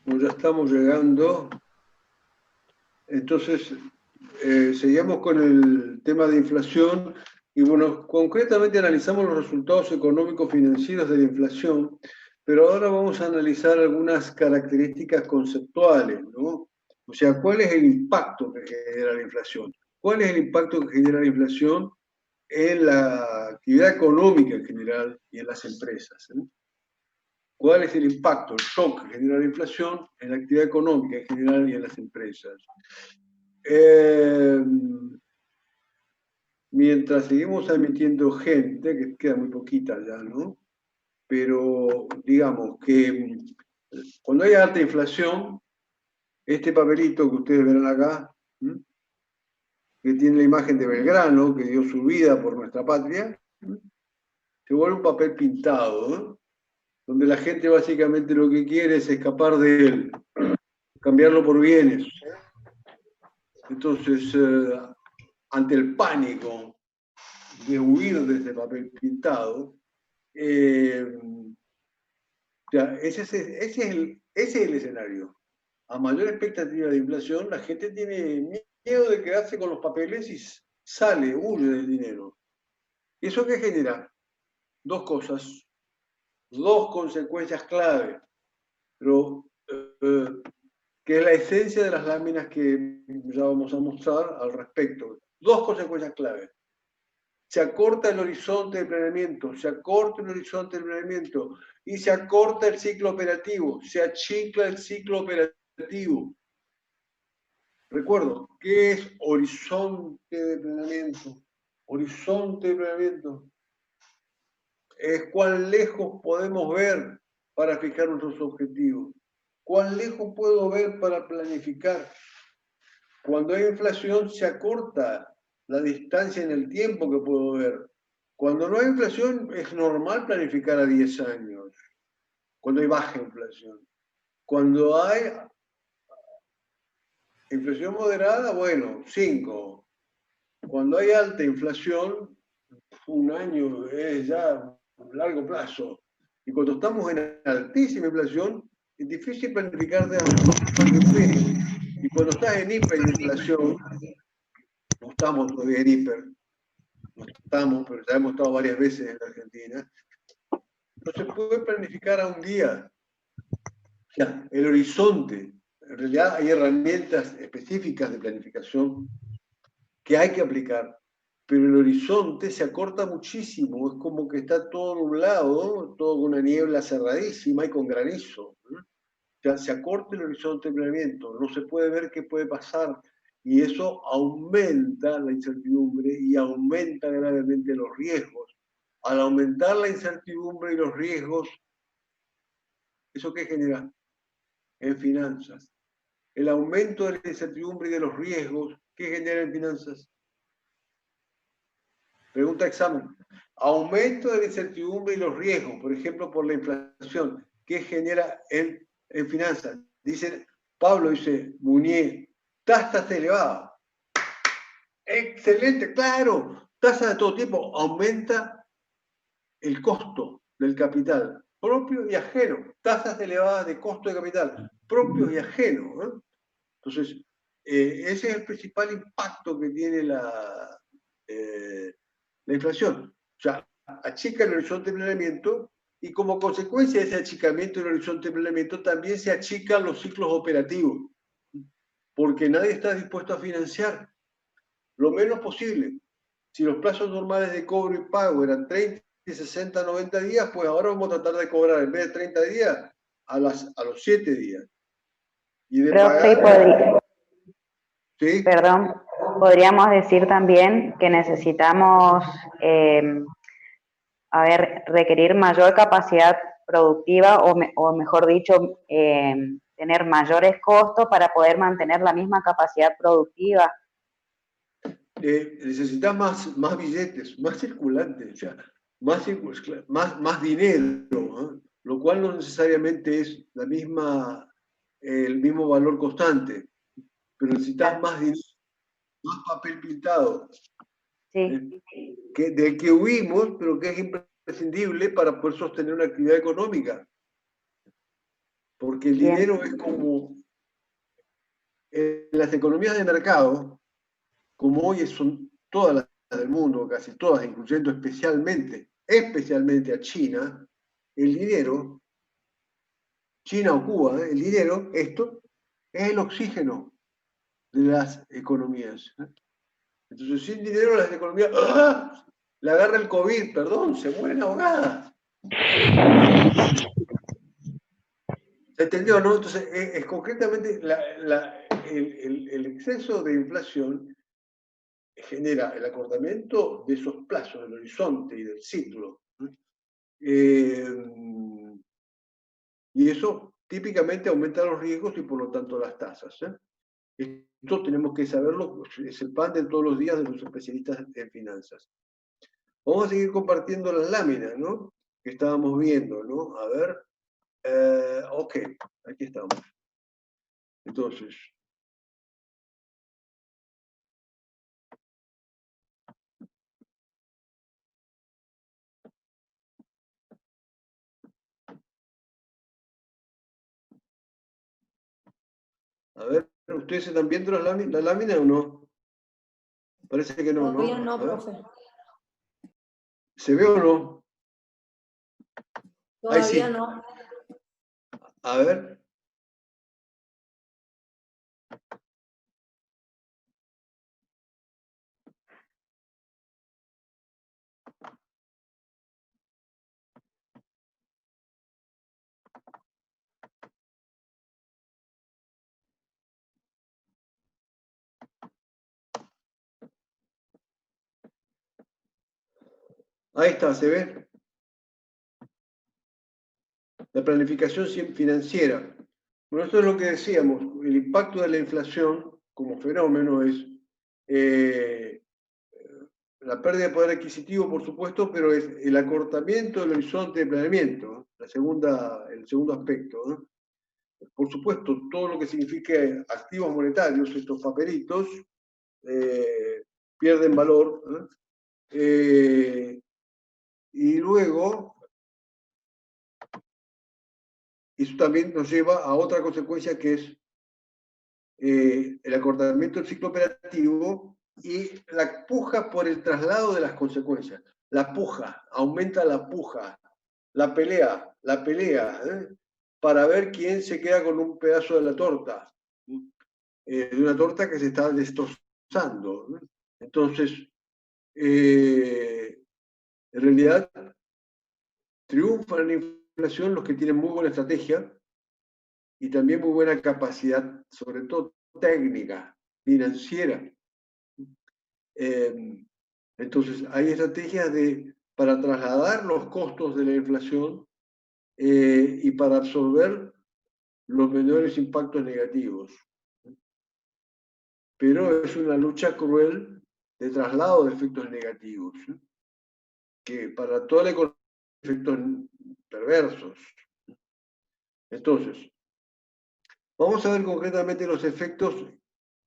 Ya estamos llegando. Entonces, seguimos con el tema de inflación y bueno, concretamente analizamos los resultados económicos financieros de la inflación, pero ahora vamos a analizar algunas características conceptuales, ¿no? O sea, ¿cuál es el impacto que genera la inflación? ¿Cuál es el impacto que genera la inflación en la actividad económica en general y en las empresas, ¿no? ¿Cuál es el impacto, el shock que genera la inflación en la actividad económica en general y en las empresas? Mientras seguimos admitiendo gente, que queda muy poquita ya, ¿no? Pero digamos que cuando hay alta inflación, este papelito que ustedes verán acá, ¿m? Que tiene la imagen de Belgrano, que dio su vida por nuestra patria, ¿m? Se vuelve un papel pintado, ¿no? Donde la gente básicamente lo que quiere es escapar de él, cambiarlo por bienes. Entonces, ante el pánico de huir de ese papel pintado, O sea, ese es el escenario. A mayor expectativa de inflación, la gente tiene miedo de quedarse con los papeles y sale, huye del dinero. ¿Y eso qué genera? Dos cosas, dos consecuencias clave, pero que es la esencia de las láminas que ya vamos a mostrar al respecto. Dos consecuencias clave. Se acorta el horizonte de planeamiento, se acorta el horizonte de planeamiento y se acorta el ciclo operativo, se achicla el ciclo operativo. Recuerdo, ¿qué es horizonte de planeamiento? Horizonte de planeamiento es cuán lejos podemos ver para fijar nuestros objetivos. ¿Cuán lejos puedo ver para planificar? Cuando hay inflación se acorta la distancia en el tiempo que puedo ver. Cuando no hay inflación es normal planificar a 10 años. Cuando hay baja inflación. Cuando hay inflación moderada, bueno, 5. Cuando hay alta inflación, un año es ya un largo plazo. Y cuando estamos en altísima inflación, es difícil planificar de y cuando estás en hiperinflación, no estamos todavía en hiper, no estamos, pero ya hemos estado varias veces en la Argentina, no se puede planificar a un día. O sea, el horizonte, en realidad hay herramientas específicas de planificación que hay que aplicar, pero el horizonte se acorta muchísimo, es como que está todo nublado, todo con una niebla cerradísima y con granizo. O sea, se acorta el horizonte de planeamiento, no se puede ver qué puede pasar, y eso aumenta la incertidumbre y aumenta gravemente los riesgos. Al aumentar la incertidumbre y los riesgos, ¿eso qué genera? En finanzas. El aumento de la incertidumbre y de los riesgos, ¿qué genera en finanzas? Pregunta examen. Aumento de la incertidumbre y los riesgos, por ejemplo, por la inflación, ¿qué genera en finanzas? Dice, Pablo dice, Munier, tasas elevadas. Excelente, claro. Tasas de todo tipo. Aumenta el costo del capital, propio y ajeno. Tasas elevadas de costo de capital, propios y ajenos. ¿No? Entonces, ese es el principal impacto que tiene la inflación. O sea, achica el horizonte de planeamiento y como consecuencia de ese achicamiento del horizonte de planeamiento también se achican los ciclos operativos, porque nadie está dispuesto a financiar lo menos posible. Si los plazos normales de cobro y pago eran 30, 60, 90 días, pues ahora vamos a tratar de cobrar en vez de 30 días a los 7 días. Y de Profe, pagar... ¿Sí? perdón, podríamos decir también que necesitamos, requerir mayor capacidad productiva o mejor dicho, tener mayores costos para poder mantener la misma capacidad productiva. Necesitas más billetes, más circulantes, o sea, más dinero, ¿no? Lo cual no necesariamente es el mismo valor constante, pero necesitas más dinero, más papel pintado, Sí. del que huimos, pero que es imprescindible para poder sostener una actividad económica. Porque el Bien. dinero es como en las economías de mercado, como hoy son todas las del mundo, casi todas, incluyendo especialmente a China, el dinero, China o Cuba, el dinero, esto, es el oxígeno de las economías. Entonces, sin dinero las economías, ¡ah! Le agarra el COVID, perdón, se mueren ahogadas. ¿Se entendió, no? Entonces, concretamente, el exceso de inflación genera el acortamiento de esos plazos del horizonte y del ciclo. Y eso típicamente aumenta los riesgos y por lo tanto las tasas. Esto tenemos que saberlo, es el pan de todos los días de los especialistas en finanzas. Vamos a seguir compartiendo las láminas, ¿no? Que estábamos viendo, ¿no? A ver. Ok, aquí estamos. Entonces, A ver, ¿ustedes están viendo la lámina o no? Parece que no, Todavía ¿no? no, A ver. profe. ¿Se ve o no? Ahí sí. Todavía no. A ver. Ahí está, ¿se ve? La planificación financiera. Bueno, esto es lo que decíamos, el impacto de la inflación como fenómeno es la pérdida de poder adquisitivo, por supuesto, pero es el acortamiento del horizonte de planeamiento, ¿no? El segundo aspecto, ¿no? Por supuesto, todo lo que signifique activos monetarios, estos papelitos, pierden valor, ¿no? Y luego, eso también nos lleva a otra consecuencia que es el acortamiento del ciclo operativo y la puja por el traslado de las consecuencias. La puja, aumenta la puja, la pelea, para ver quién se queda con un pedazo de la torta, de una torta que se está destrozando, ¿no? Entonces, en realidad, triunfan en la inflación los que tienen muy buena estrategia y también muy buena capacidad, sobre todo técnica, financiera. Entonces, hay estrategias para trasladar los costos de la inflación y para absorber los menores impactos negativos. Pero es una lucha cruel de traslado de efectos negativos, que para toda la economía hay efectos perversos. Entonces, vamos a ver concretamente los efectos,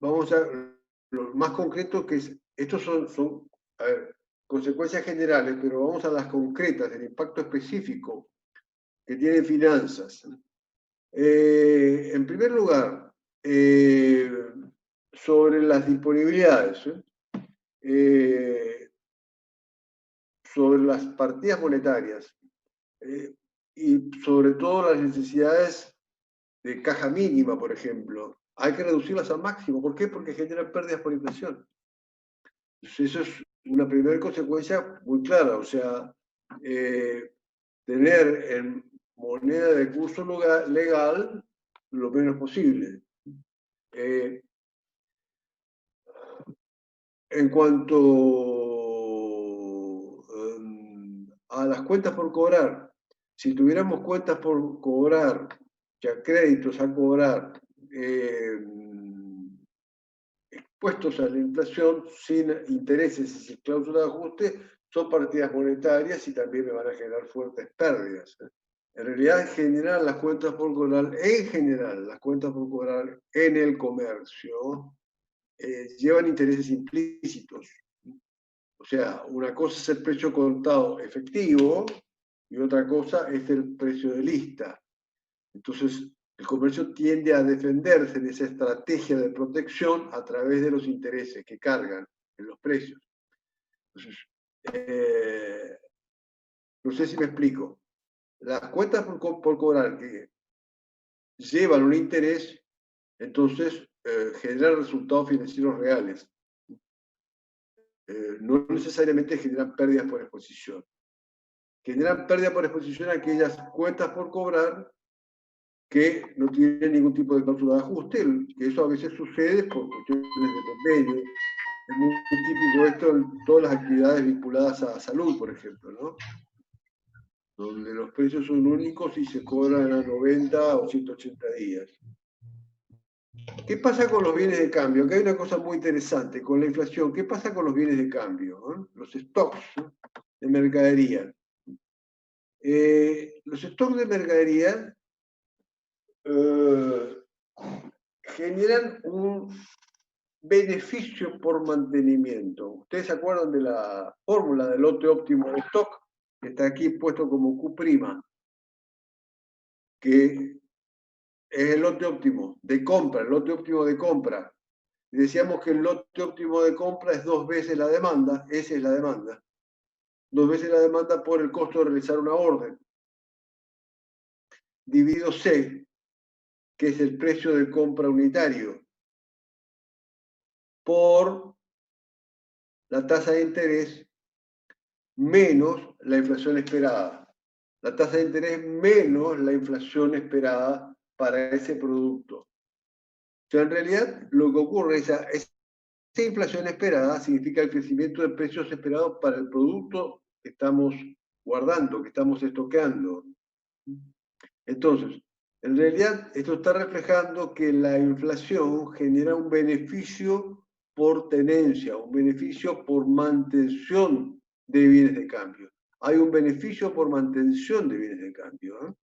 vamos a ver los más concretos, que es, estos son a ver, consecuencias generales, pero vamos a las concretas, del impacto específico que tienen finanzas. En primer lugar, sobre las disponibilidades, sobre las partidas monetarias y sobre todo las necesidades de caja mínima, por ejemplo. Hay que reducirlas al máximo. ¿Por qué? Porque generan pérdidas por inflación. Entonces, eso es una primera consecuencia muy clara. O sea, tener en moneda de curso legal lo menos posible. En cuanto a las cuentas por cobrar, si tuviéramos cuentas por cobrar, ya créditos a cobrar, expuestos a la inflación sin intereses y sin cláusula de ajuste, son partidas monetarias y también me van a generar fuertes pérdidas. En realidad, en general, las cuentas por cobrar, en el comercio llevan intereses implícitos. O sea, una cosa es el precio contado efectivo y otra cosa es el precio de lista. Entonces, el comercio tiende a defenderse de esa estrategia de protección a través de los intereses que cargan en los precios. Entonces, no sé si me explico. Las cuentas por cobrar que llevan un interés, entonces generan resultados financieros reales. No necesariamente generan pérdidas por exposición. Generan pérdida por exposición aquellas cuentas por cobrar que no tienen ningún tipo de cláusula de ajuste, que eso a veces sucede por cuestiones de convenio. Es muy típico esto en todas las actividades vinculadas a salud, por ejemplo, ¿no? Donde los precios son únicos y se cobran a 90 o 180 días. ¿Qué pasa con los bienes de cambio? Acá hay una cosa muy interesante, con la inflación, ¿qué pasa con los bienes de cambio? ¿No? Los stocks, ¿no?, de mercadería. Los stocks de mercadería generan un beneficio por mantenimiento. ¿Ustedes se acuerdan de la fórmula del lote óptimo de stock? Que está aquí puesto como Q', que es el lote óptimo de compra, el lote óptimo de compra. Y decíamos que el lote óptimo de compra es 2 veces la demanda, esa es la demanda. 2 veces la demanda por el costo de realizar una orden. Dividido C, que es el precio de compra unitario, por la tasa de interés menos la inflación esperada. La tasa de interés menos la inflación esperada para ese producto. O sea, en realidad lo que ocurre es esa inflación esperada significa el crecimiento de precios esperados para el producto que estamos guardando, que estamos estoqueando. Entonces, en realidad esto está reflejando que la inflación genera un beneficio por tenencia, un beneficio por mantención de bienes de cambio. Hay un beneficio por mantención de bienes de cambio, ¿eh?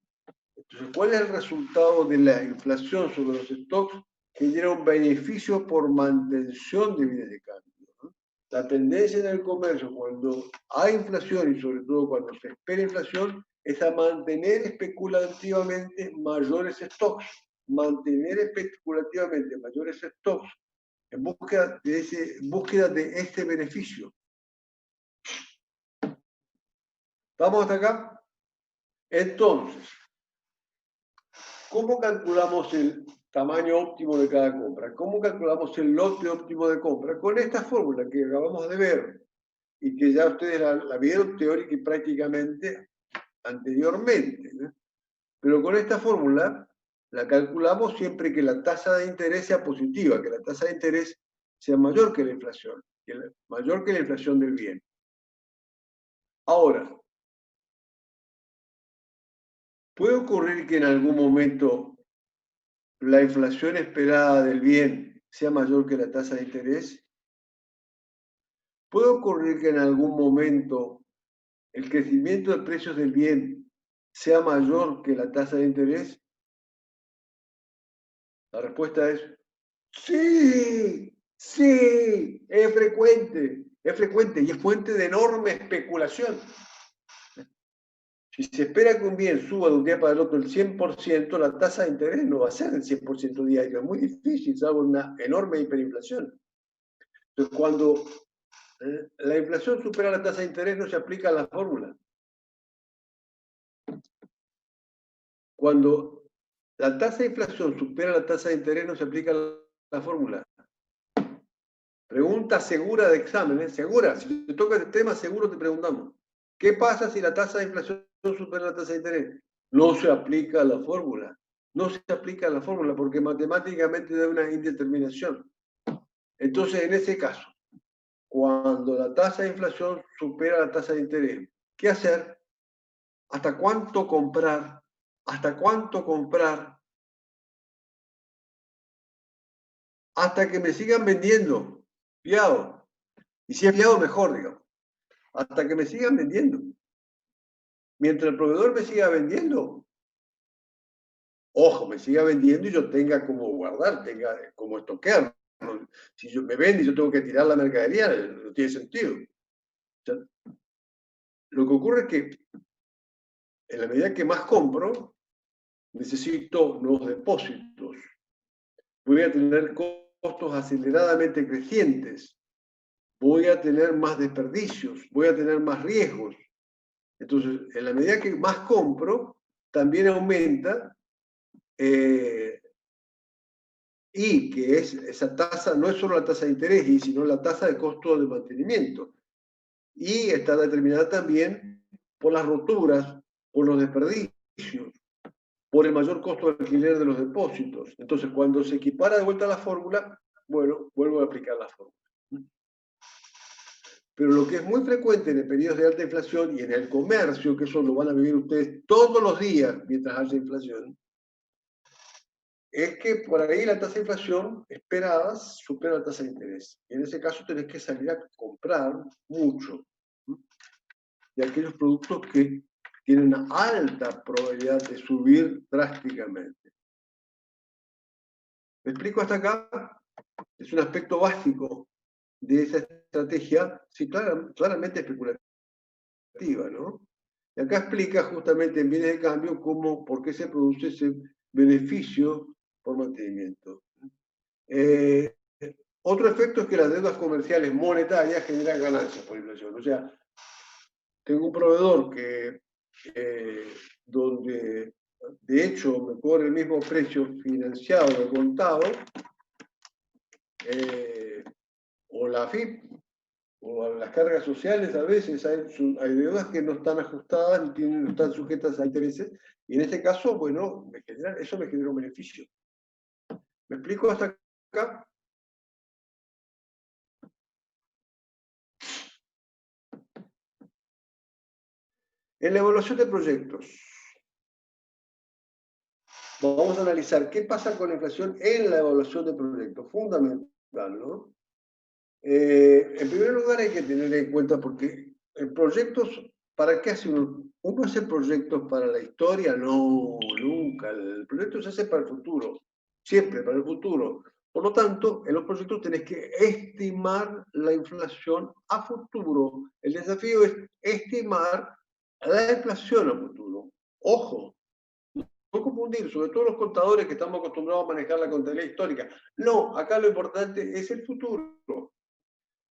Entonces, ¿cuál es el resultado de la inflación sobre los stocks? Genera un beneficio por mantención de bienes de cambio, ¿no? La tendencia en el comercio, cuando hay inflación y sobre todo cuando se espera inflación, es a mantener especulativamente mayores stocks, mantener especulativamente mayores stocks en búsqueda de este beneficio. ¿Vamos hasta acá? Entonces, ¿cómo calculamos el tamaño óptimo de cada compra? ¿Cómo calculamos el lote óptimo de compra? Con esta fórmula que acabamos de ver y que ya ustedes la vieron teórica y prácticamente anteriormente, ¿no? Pero con esta fórmula la calculamos siempre que la tasa de interés sea positiva, que la tasa de interés sea mayor que la inflación, mayor que la inflación del bien. Ahora, ¿puede ocurrir que en algún momento la inflación esperada del bien sea mayor que la tasa de interés? ¿Puede ocurrir que en algún momento el crecimiento de precios del bien sea mayor que la tasa de interés? La respuesta es sí, sí, es frecuente y es fuente de enorme especulación. Si se espera que un bien suba de un día para el otro el 100%, la tasa de interés no va a ser el 100% diario. Es muy difícil, salvo una enorme hiperinflación. Entonces, cuando la inflación supera la tasa de interés, no se aplica la fórmula. Cuando la tasa de inflación supera la tasa de interés, no se aplica la fórmula. Pregunta segura de exámenes, segura. Si te toca el tema, seguro te preguntamos. ¿Qué pasa si la tasa de inflación supera la tasa de interés? No se aplica la fórmula. No se aplica la fórmula porque matemáticamente da una indeterminación. Entonces, en ese caso, cuando la tasa de inflación supera la tasa de interés, ¿qué hacer? ¿Hasta cuánto comprar? ¿Hasta cuánto comprar? Hasta que me sigan vendiendo. Fiado. Y si es fiado, mejor, digamos. Hasta que me sigan vendiendo. Mientras el proveedor me siga vendiendo, ojo, me siga vendiendo y yo tenga como guardar, tenga como estoquear. Si yo me vende y yo tengo que tirar la mercadería, no tiene sentido. O sea, lo que ocurre es que en la medida que más compro, necesito nuevos depósitos. Voy a tener costos aceleradamente crecientes. Voy a tener más desperdicios. Voy a tener más riesgos. Entonces, en la medida que más compro, también aumenta y que es esa tasa, no es solo la tasa de interés, sino la tasa de costo de mantenimiento. Y está determinada también por las roturas, por los desperdicios, por el mayor costo de alquiler de los depósitos. Entonces, cuando se equipara de vuelta a la fórmula, bueno, vuelvo a aplicar la fórmula. Pero lo que es muy frecuente en periodos de alta inflación y en el comercio, que eso lo van a vivir ustedes todos los días mientras haya inflación, es que por ahí la tasa de inflación esperada supera la tasa de interés. Y en ese caso tenés que salir a comprar mucho de aquellos productos que tienen una alta probabilidad de subir drásticamente. ¿Me explico hasta acá? Es un aspecto básico de esa estrategia, sí, claramente especulativa, ¿no? Y acá explica justamente en bienes de cambio por qué se produce ese beneficio por mantenimiento. Otro efecto es que las deudas comerciales monetarias generan ganancias por inflación. O sea, tengo un proveedor que, donde de hecho me cobra el mismo precio financiado o contado, o la AFIP, o las cargas sociales, a veces hay deudas que no están ajustadas y no están sujetas a intereses, y en este caso, bueno, eso me genera un beneficio. ¿Me explico hasta acá? En la evaluación de proyectos, vamos a analizar qué pasa con la inflación en la evaluación de proyectos, fundamental, ¿no? En primer lugar hay que tener en cuenta porque en proyectos, ¿para qué hace uno? ¿Uno hace proyectos para la historia? No, nunca. El proyecto se hace para el futuro, siempre para el futuro. Por lo tanto, en los proyectos tenés que estimar la inflación a futuro. El desafío es estimar la inflación a futuro. Ojo, no confundir, sobre todo los contadores que estamos acostumbrados a manejar la contabilidad histórica. No, acá lo importante es el futuro.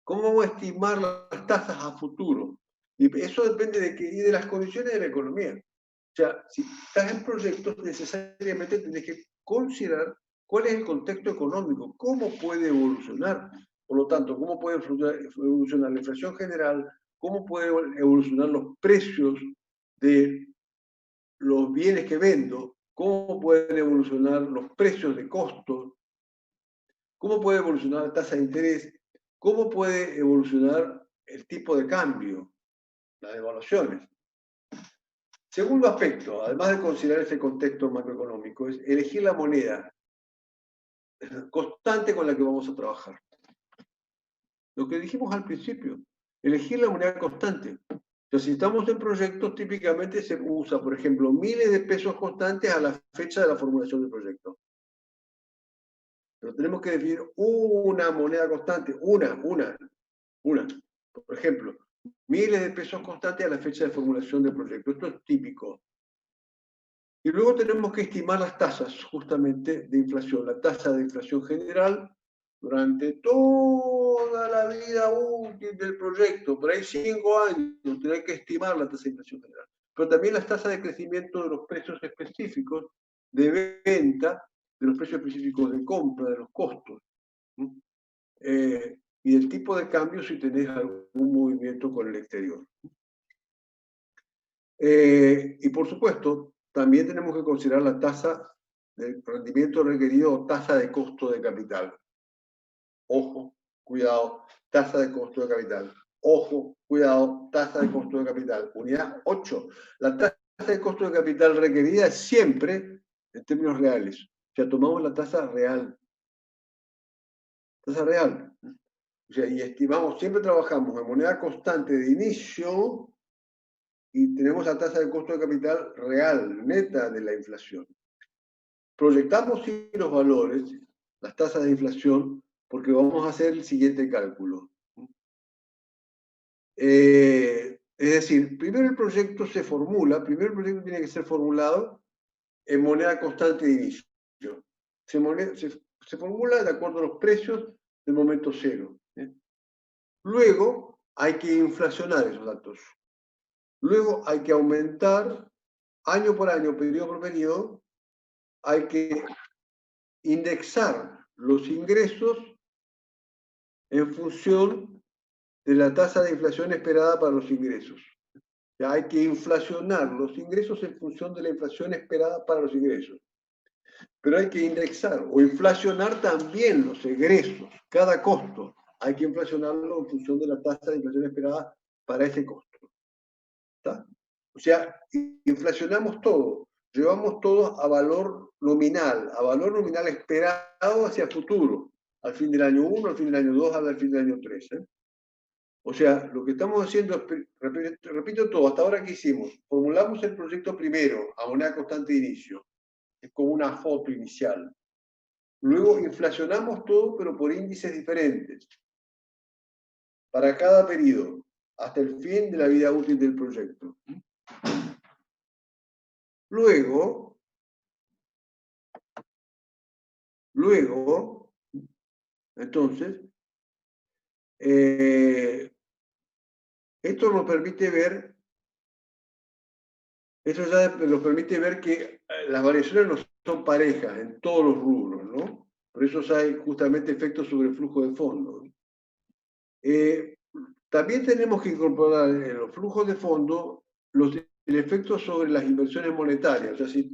¿Cómo vamos a estimar las tasas a futuro? Y eso depende y de las condiciones de la economía. O sea, si estás en proyectos, necesariamente tienes que considerar cuál es el contexto económico, cómo puede evolucionar. Por lo tanto, cómo puede evolucionar la inflación general, cómo pueden evolucionar los precios de los bienes que vendo, cómo pueden evolucionar los precios de costos, cómo puede evolucionar la tasa de interés, cómo puede evolucionar el tipo de cambio, las devaluaciones. Segundo aspecto, además de considerar ese contexto macroeconómico, es elegir la moneda constante con la que vamos a trabajar. Lo que dijimos al principio, elegir la moneda constante. Entonces, si estamos en proyectos, típicamente se usa, por ejemplo, miles de pesos constantes a la fecha de la formulación del proyecto. Pero tenemos que definir una moneda constante, una. Por ejemplo, miles de pesos constantes a la fecha de formulación del proyecto. Esto es típico. Y luego tenemos que estimar las tasas, justamente, de inflación. La tasa de inflación general durante toda la vida útil del proyecto, por ahí 5 años, tenemos que estimar la tasa de inflación general. Pero también las tasas de crecimiento de los precios específicos de venta, de los precios específicos de compra, de los costos. Y del tipo de cambio si tenés algún movimiento con el exterior. Y por supuesto, también tenemos que considerar la tasa de rendimiento requerido o tasa de costo de capital. Ojo, cuidado, tasa de costo de capital. Ojo, cuidado, tasa de costo de capital. Unidad 8. La tasa de costo de capital requerida es siempre en términos reales. O sea, tomamos la tasa real. Tasa real. O sea, y estimamos, siempre trabajamos en moneda constante de inicio y tenemos la tasa de costo de capital real, neta de la inflación. Proyectamos sí los valores, las tasas de inflación, porque vamos a hacer el siguiente cálculo. Es decir, primero el proyecto se formula, primero el proyecto tiene que ser formulado en moneda constante de inicio. Se formula de acuerdo a los precios del momento cero. Luego hay que inflacionar esos datos. Luego hay que aumentar año por año, periodo por periodo, hay que indexar los ingresos en función de la tasa de inflación esperada para los ingresos. Ya hay que inflacionar los ingresos en función de la inflación esperada para los ingresos. Pero hay que indexar o inflacionar también los egresos, cada costo. Hay que inflacionarlo en función de la tasa de inflación esperada para ese costo. ¿Está? O sea, inflacionamos todo, llevamos todo a valor nominal esperado hacia futuro, al fin del año 1, al fin del año 2, al fin del año 3. O sea, lo que estamos haciendo es, repito todo, hasta ahora que hicimos, formulamos el proyecto primero a moneda constante de inicio, es como una foto inicial. Luego inflacionamos todo, pero por índices diferentes, para cada periodo, hasta el fin de la vida útil del proyecto. Luego, Luego, entonces, esto nos permite ver, eso ya nos permite ver que las variaciones no son parejas en todos los rubros, ¿no? Por eso hay justamente efectos sobre el flujo de fondos. También tenemos que incorporar en los flujos de fondo el efecto sobre las inversiones monetarias. O sea, si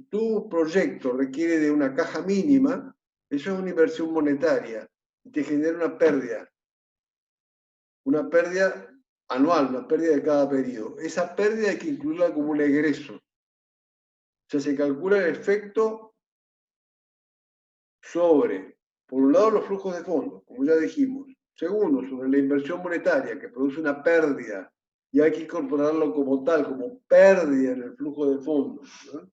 tu proyecto requiere de una caja mínima, eso es una inversión monetaria y te genera una pérdida anual, una pérdida de cada periodo. Esa pérdida hay que incluirla como un egreso. O sea, se calcula el efecto sobre, por un lado, los flujos de fondos, como ya dijimos. Segundo, sobre la inversión monetaria, que produce una pérdida, y hay que incorporarlo como tal, como pérdida en el flujo de fondos, ¿no?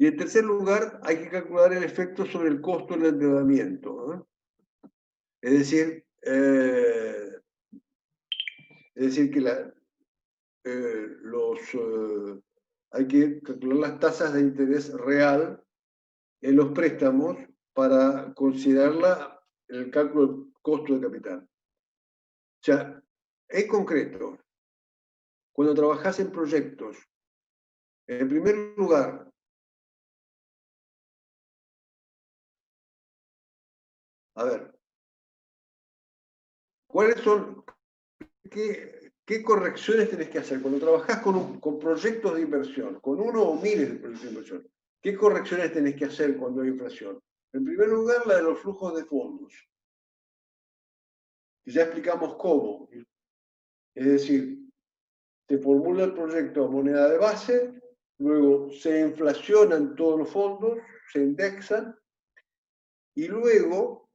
Y en tercer lugar, hay que calcular el efecto sobre el costo del endeudamiento, ¿no? Es decir, que hay que calcular las tasas de interés real en los préstamos para considerarla en el cálculo del costo de capital. O sea, en concreto, cuando trabajas en proyectos, en primer lugar, a ver, ¿cuáles son, qué correcciones tenés que hacer? Cuando trabajás con proyectos de inversión, con uno o miles de proyectos de inversión, ¿qué correcciones tenés que hacer cuando hay inflación? En primer lugar, la de los flujos de fondos. Y ya explicamos cómo. Es decir, se formula el proyecto a moneda de base, luego se inflacionan todos los fondos, se indexan, y luego,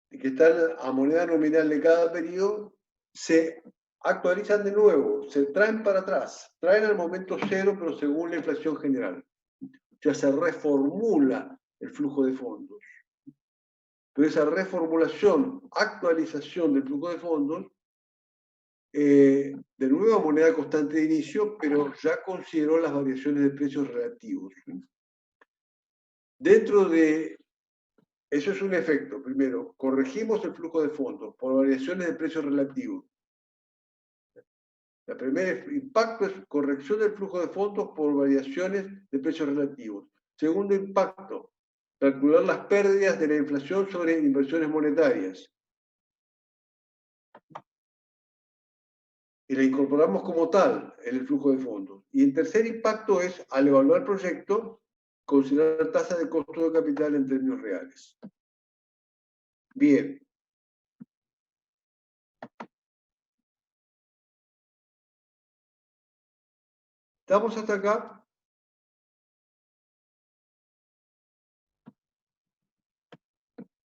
que están a moneda nominal de cada periodo, se actualizan de nuevo, se traen para atrás, traen al momento cero, pero según la inflación general. O sea, se reformula el flujo de fondos. Pero esa reformulación, actualización del flujo de fondos, de nuevo a moneda constante de inicio, pero ya consideró las variaciones de precios relativos. Dentro de eso es un efecto. Primero, corregimos el flujo de fondos por variaciones de precios relativos. El primer impacto es corrección del flujo de fondos por variaciones de precios relativos. Segundo impacto, calcular las pérdidas de la inflación sobre inversiones monetarias. Y la incorporamos como tal en el flujo de fondos. Y el tercer impacto es, al evaluar el proyecto, considerar tasa de costo de capital en términos reales. Bien. ¿Estamos hasta acá?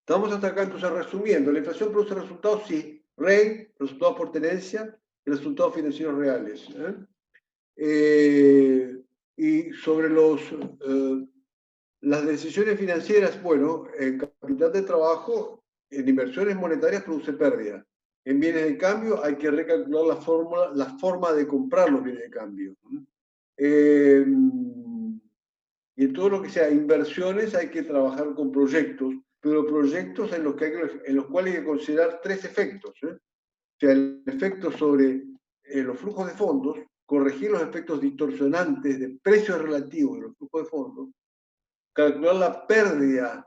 Estamos hasta acá, entonces resumiendo, ¿la inflación produce resultados? Sí. REI, resultados por tenencia, y resultados financieros reales. Y sobre las decisiones financieras, bueno, en capital de trabajo, en inversiones monetarias produce pérdida. En bienes de cambio hay que recalcular la forma de comprar los bienes de cambio. Y en todo lo que sea inversiones hay que trabajar con proyectos, pero proyectos en los cuales hay que considerar tres efectos. O sea, el efecto sobre los flujos de fondos, corregir los efectos distorsionantes de precios relativos de los flujos de fondos, calcular la pérdida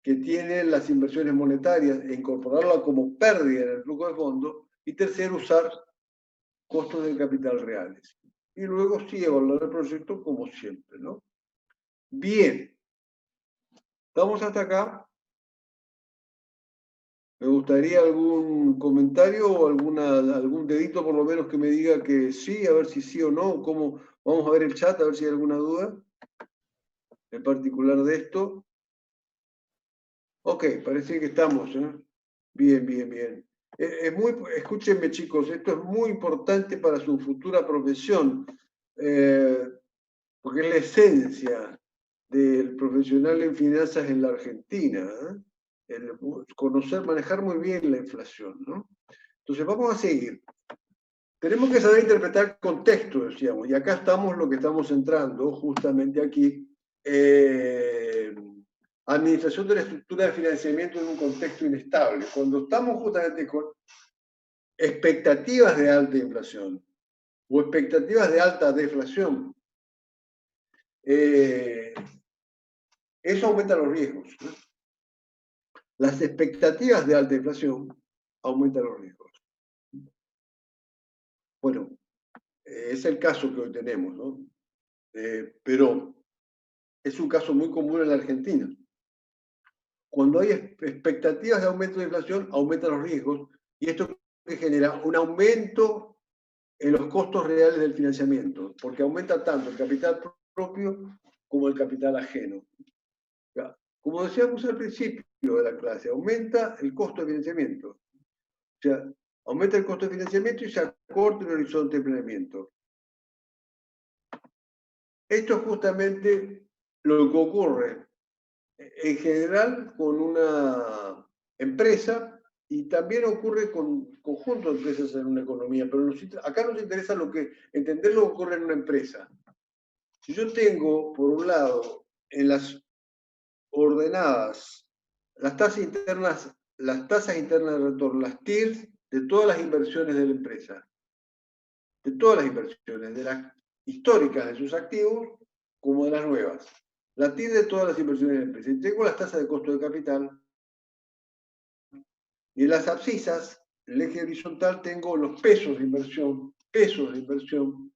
que tienen las inversiones monetarias e incorporarla como pérdida en el flujo de fondos, y tercero, usar costos de capital reales. Y luego sí evaluar el proyecto como siempre, ¿no? Bien. ¿Estamos hasta acá? Me gustaría algún comentario o algún dedito por lo menos que me diga que sí, a ver si sí o no. Vamos a ver el chat, a ver si hay alguna duda en particular de esto. Ok, parece que estamos, ¿eh? Bien, bien, bien. Escúchenme, chicos, esto es muy importante para su futura profesión, porque es la esencia del profesional en finanzas en la Argentina, ¿eh? El manejar muy bien la inflación, ¿no? Entonces vamos a seguir. Tenemos que saber interpretar contexto, decíamos, y acá estamos lo que estamos entrando, justamente aquí, administración de la estructura de financiamiento en un contexto inestable. Cuando estamos justamente con expectativas de alta inflación o expectativas de alta deflación, eso aumenta los riesgos, ¿no? Las expectativas de alta inflación aumentan los riesgos. Bueno, es el caso que hoy tenemos, ¿no? Pero es un caso muy común en la Argentina. Cuando hay expectativas de aumento de inflación, aumentan los riesgos, y esto que genera un aumento en los costos reales del financiamiento, porque aumenta tanto el capital propio como el capital ajeno. Como decíamos al principio de la clase, aumenta el costo de financiamiento. O sea, aumenta el costo de financiamiento y se acorta el horizonte de planeamiento. Esto es justamente lo que ocurre en general con una empresa y también ocurre con conjunto de empresas en una economía, pero acá nos interesa entender lo que ocurre en una empresa. Si yo tengo, por un lado, en las ordenadas, las tasas internas de retorno, las TIRs de todas las inversiones de la empresa, de todas las inversiones, de las históricas de sus activos como de las nuevas. La TIR de todas las inversiones de la empresa. Y tengo las tasas de costo de capital. Y en las abscisas, el eje horizontal, tengo los pesos de inversión. Pesos de inversión.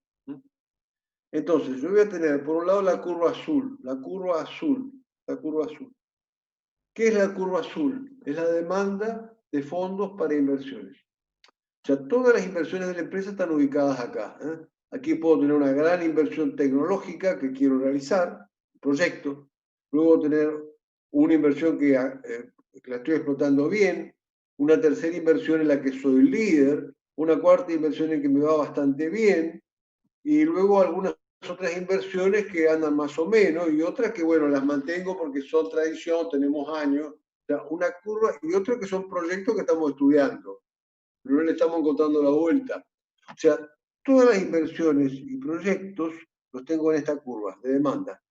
Entonces, yo voy a tener, por un lado, la curva azul. La curva azul. La curva azul. ¿Qué es la curva azul? Es la demanda de fondos para inversiones. O sea, todas las inversiones de la empresa están ubicadas acá. Aquí puedo tener una gran inversión tecnológica que quiero realizar, proyecto. Luego tener una inversión que la estoy explotando bien, una tercera inversión en la que soy líder, una cuarta inversión en que me va bastante bien, y luego algunas otras inversiones que andan más o menos, y otras que, bueno, las mantengo porque son tradición, tenemos años. O sea, una curva, y otras que son proyectos que estamos estudiando, pero no le estamos encontrando la vuelta. O sea, todas las inversiones y proyectos los tengo en esta curva de demanda.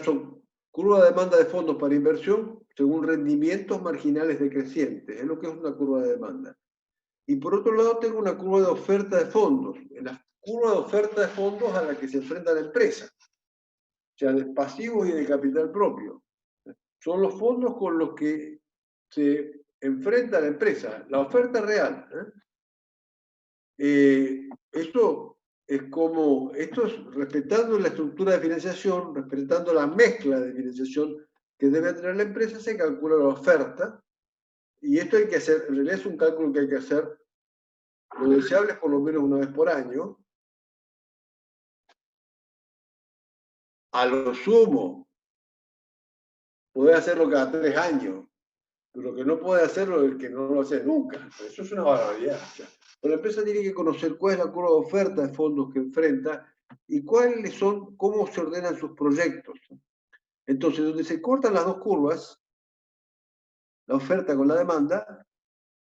Son curva de demanda de fondos para inversión según rendimientos marginales decrecientes. Es lo que es una curva de demanda. Y por otro lado tengo una curva de oferta de fondos. En la curva de oferta de fondos a la que se enfrenta la empresa. O sea, de pasivos y de capital propio. Son los fondos con los que se enfrenta la empresa, la oferta real. Esto es respetando la estructura de financiación, respetando la mezcla de financiación que debe tener la empresa, se calcula la oferta, y esto hay que hacer, en realidad es un cálculo que hay que hacer, lo deseable es por lo menos una vez por año, a lo sumo, puede hacerlo cada 3 años, pero lo que no puede hacerlo es el que no lo hace nunca. Eso es una barbaridad. O sea, la empresa tiene que conocer cuál es la curva de oferta de fondos que enfrenta y cómo se ordenan sus proyectos. Entonces, donde se cortan las dos curvas, la oferta con la demanda,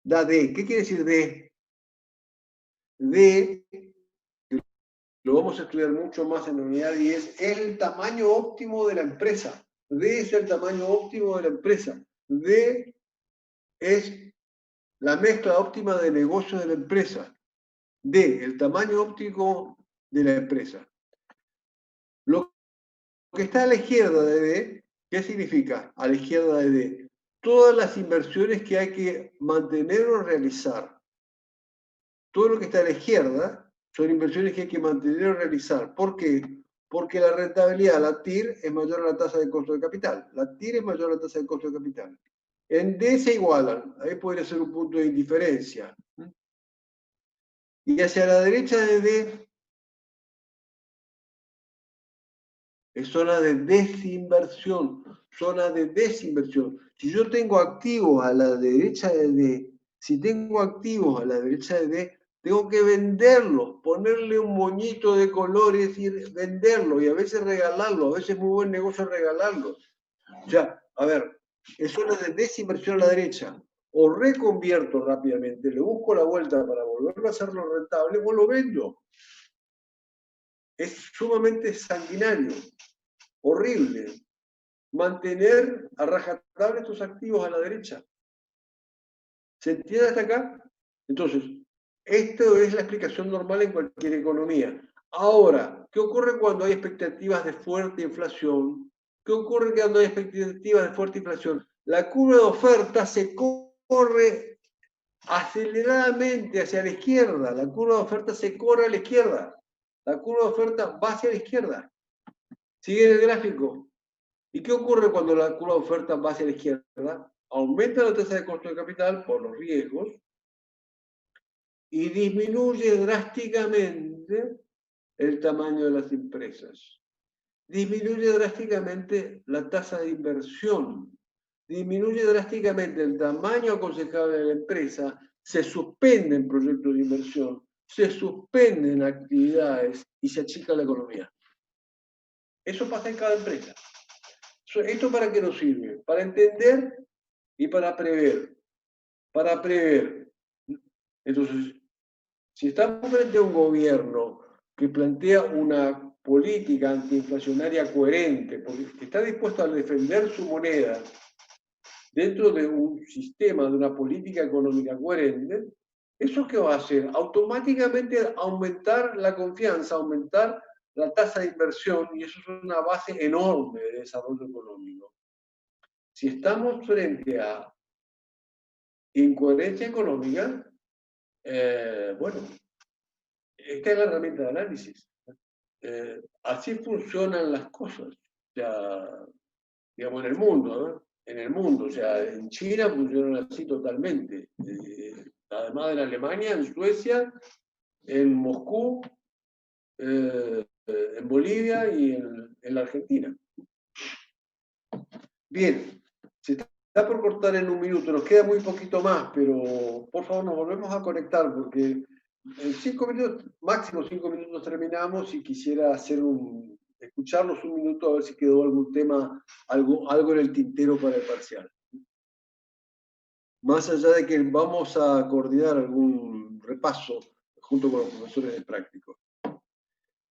da D. ¿Qué quiere decir D? D, lo vamos a estudiar mucho más en la unidad 10, es el tamaño óptimo de la empresa. D es el tamaño óptimo de la empresa. D es la mezcla óptima de negocio de la empresa. D, el tamaño óptimo de la empresa. Lo que está a la izquierda de D, ¿qué significa? A la izquierda de D, todas las inversiones que hay que mantener o realizar. Todo lo que está a la izquierda son inversiones que hay que mantener o realizar. ¿Por qué? Porque la rentabilidad, la TIR, es mayor a la tasa de costo de capital. La TIR es mayor a la tasa de costo de capital. En D se igualan. Ahí podría ser un punto de indiferencia. Y hacia la derecha de D es zona de desinversión. Zona de desinversión. Si yo tengo activos a la derecha de D, si tengo activos a la derecha de D, tengo que venderlos, ponerle un moñito de colores y venderlo, y a veces regalarlo, a veces es muy buen negocio regalarlo. O sea, a ver, es zona de desinversión a la derecha. O reconvierto rápidamente, le busco la vuelta para volverlo a hacerlo rentable, o lo vendo. es sumamente sanguinario, horrible, mantener a rajatabla estos activos a la derecha. ¿Se entiende hasta acá? Entonces, esto es la explicación normal en cualquier economía. Ahora, ¿qué ocurre cuando hay expectativas de fuerte inflación? ¿Qué ocurre cuando hay expectativas de fuerte inflación? La curva de oferta se corre aceleradamente hacia la izquierda. La curva de oferta se corre a la izquierda. La curva de oferta va hacia la izquierda. Sigue en el gráfico. ¿Y qué ocurre cuando la curva de oferta va hacia la izquierda? Aumenta la tasa de costo de capital por los riesgos y disminuye drásticamente el tamaño de las empresas. Disminuye drásticamente la tasa de inversión. Disminuye drásticamente el tamaño aconsejable de la empresa. Se suspenden proyectos de inversión. Se suspenden actividades y se achica la economía. Eso pasa en cada empresa. ¿Esto para qué nos sirve? Para entender y para prever. Para prever. Entonces, si estamos frente a un gobierno que plantea una política antiinflacionaria coherente, porque está dispuesto a defender su moneda dentro de un sistema, de una política económica coherente, ¿eso qué va a hacer? Automáticamente aumentar la confianza, aumentar la tasa de inversión, y eso es una base enorme de desarrollo económico. Si estamos frente a incoherencia económica, bueno, esta es la herramienta de análisis. Así funcionan las cosas. O sea, digamos, en el mundo, ¿no? En el mundo, o sea, en China funcionan así totalmente. Además en Alemania, en Suecia, en Moscú, en Bolivia y en la Argentina. Bien, se está por cortar en un minuto, nos queda muy poquito más, pero por favor nos volvemos a conectar porque en 5 minutos, máximo 5 minutos terminamos y quisiera escucharlos un minuto a ver si quedó algún tema, algo en el tintero para el parcial. Más allá de que vamos a coordinar algún repaso junto con los profesores de práctico.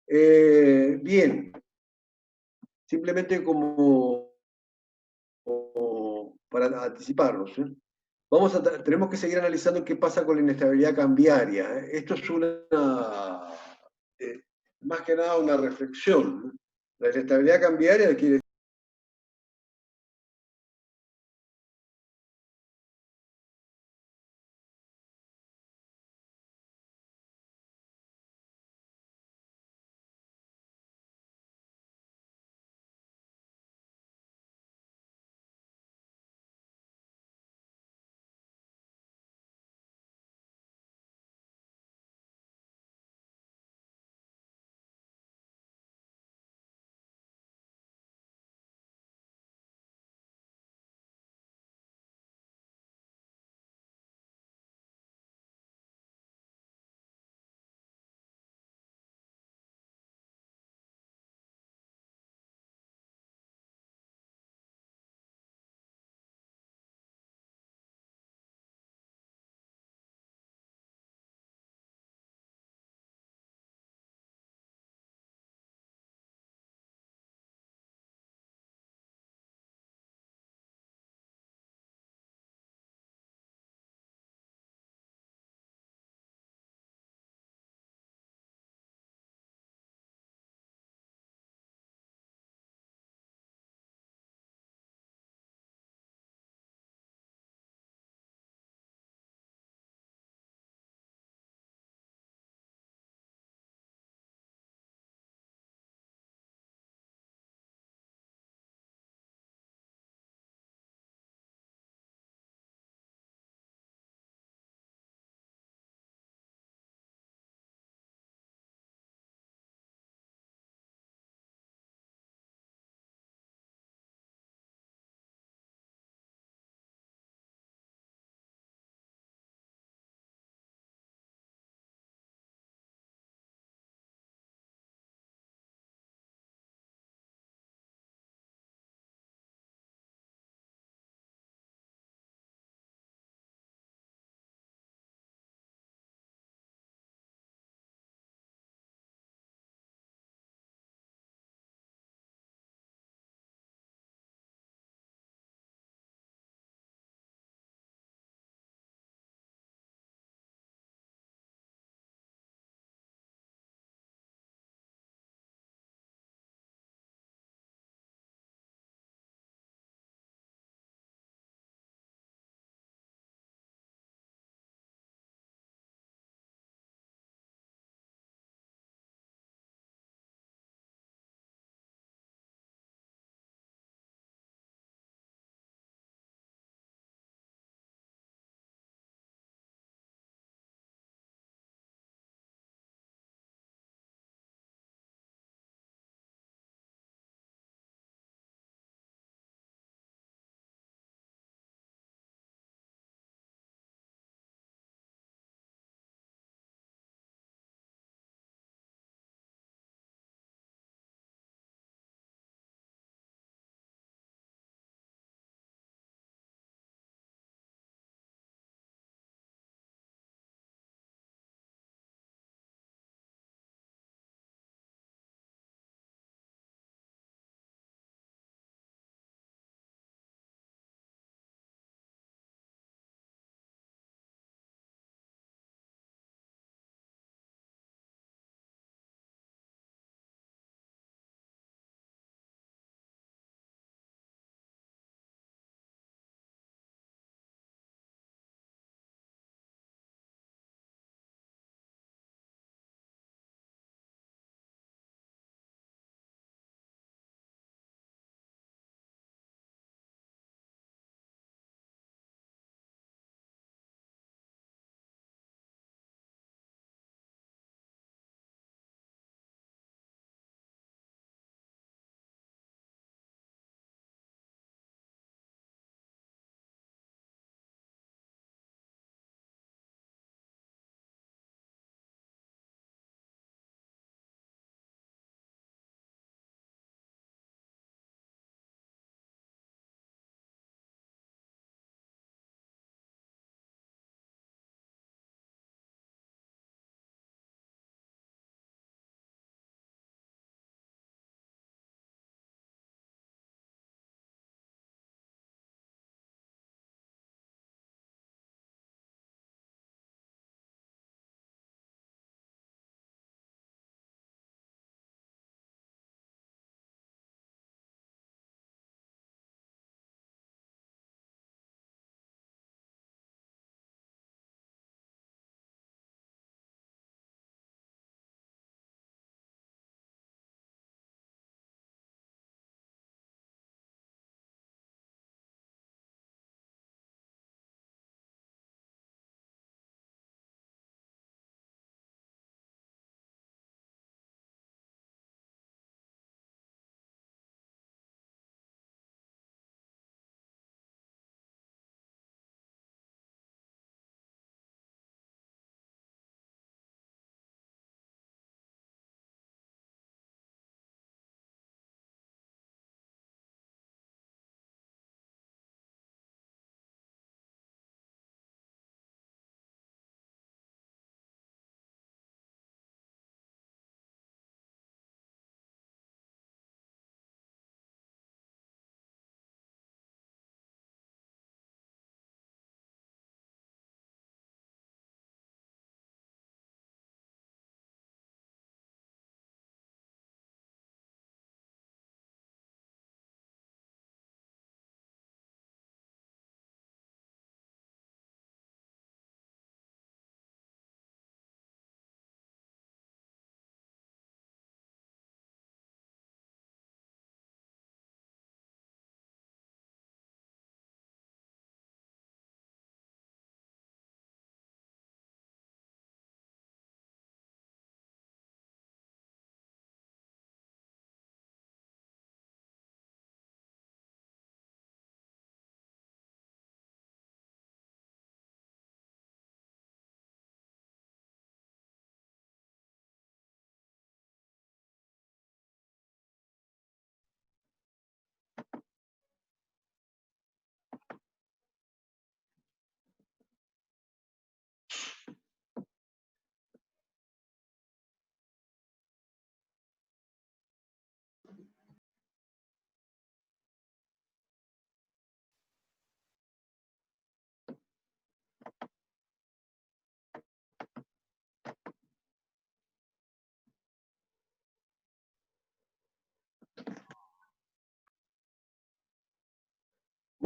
Bien, simplemente como para anticiparnos, tenemos que seguir analizando qué pasa con la inestabilidad cambiaria. Esto es más que nada una reflexión. La inestabilidad cambiaria quiere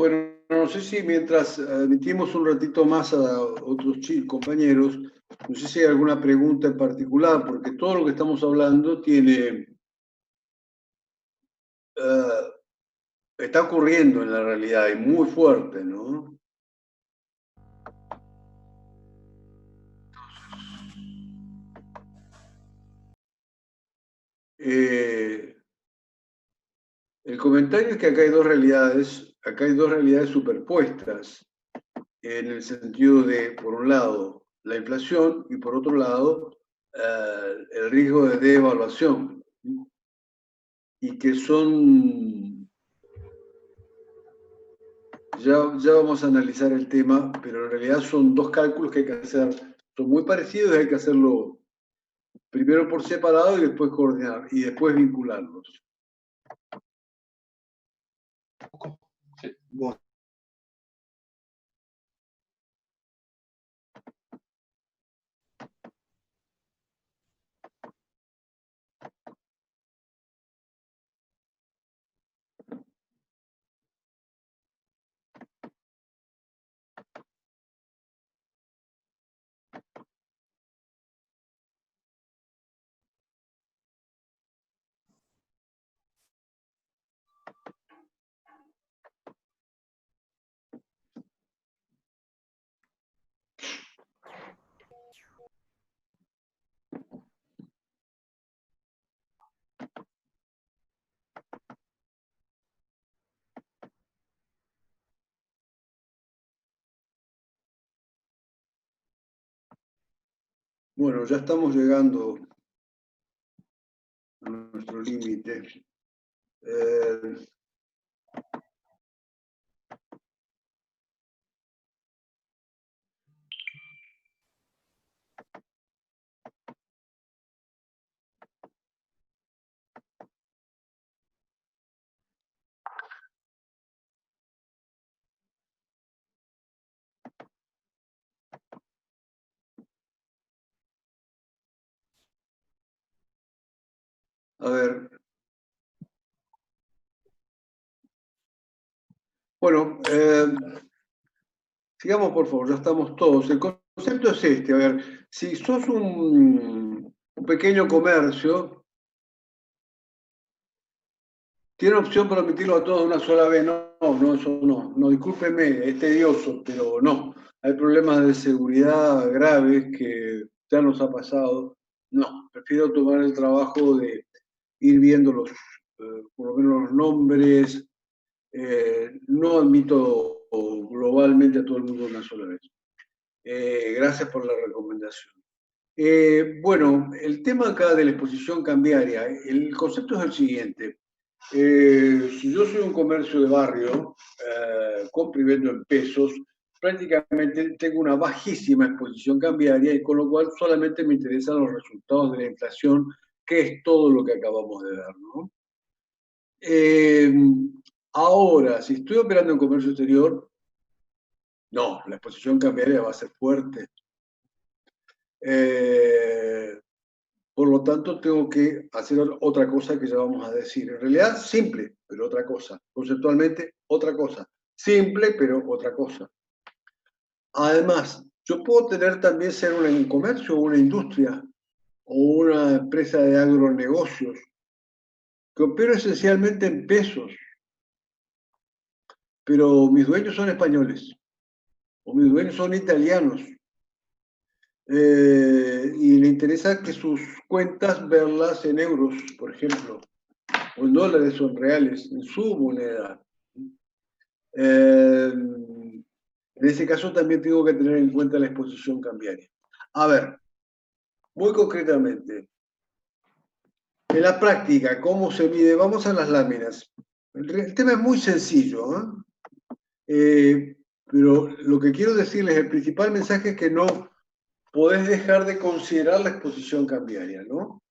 Bueno, no sé si mientras admitimos un ratito más a otros compañeros, no sé si hay alguna pregunta en particular, porque todo lo que estamos hablando tiene... está ocurriendo en la realidad y muy fuerte, ¿no? El comentario es que acá hay dos realidades superpuestas, en el sentido de, por un lado, la inflación y por otro lado, el riesgo de devaluación, y que son, ya vamos a analizar el tema, pero en realidad son dos cálculos que hay que hacer, son muy parecidos y hay que hacerlo primero por separado y después coordinar, y después vincularlos. Sí. Bueno, ya estamos llegando a nuestro límite. A ver. Bueno, sigamos por favor, ya estamos todos. El concepto es este, a ver, si sos un pequeño comercio, tiene opción para emitirlo a todos de una sola vez. No, eso no, discúlpeme, es tedioso, pero no. Hay problemas de seguridad graves que ya nos ha pasado. No, prefiero tomar el trabajo de ir viendo por lo menos los nombres. No admito globalmente a todo el mundo de una sola vez. Gracias por la recomendación. Bueno, el tema acá de la exposición cambiaria, el concepto es el siguiente. Si yo soy un comercio de barrio, compro y vendo en pesos, prácticamente tengo una bajísima exposición cambiaria y con lo cual solamente me interesan los resultados de la inflación, que es todo lo que acabamos de ver, ¿no? Ahora, si estoy operando en comercio exterior, no, la exposición cambiaria va a ser fuerte. Por lo tanto, tengo que hacer otra cosa que ya vamos a decir. En realidad, simple, pero otra cosa. Conceptualmente, otra cosa. Simple, pero otra cosa. Además, yo puedo también ser un comercio o una industria o una empresa de agronegocios que opero esencialmente en pesos, pero mis dueños son españoles o mis dueños son italianos. Y le interesa que sus cuentas verlas en euros, por ejemplo, o en dólares o en reales, en su moneda. En ese caso también tengo que tener en cuenta la exposición cambiaria. A ver, muy concretamente, en la práctica, ¿cómo se mide? Vamos a las láminas. El tema es muy sencillo, pero lo que quiero decirles, el principal mensaje es que no podés dejar de considerar la exposición cambiaria, ¿no?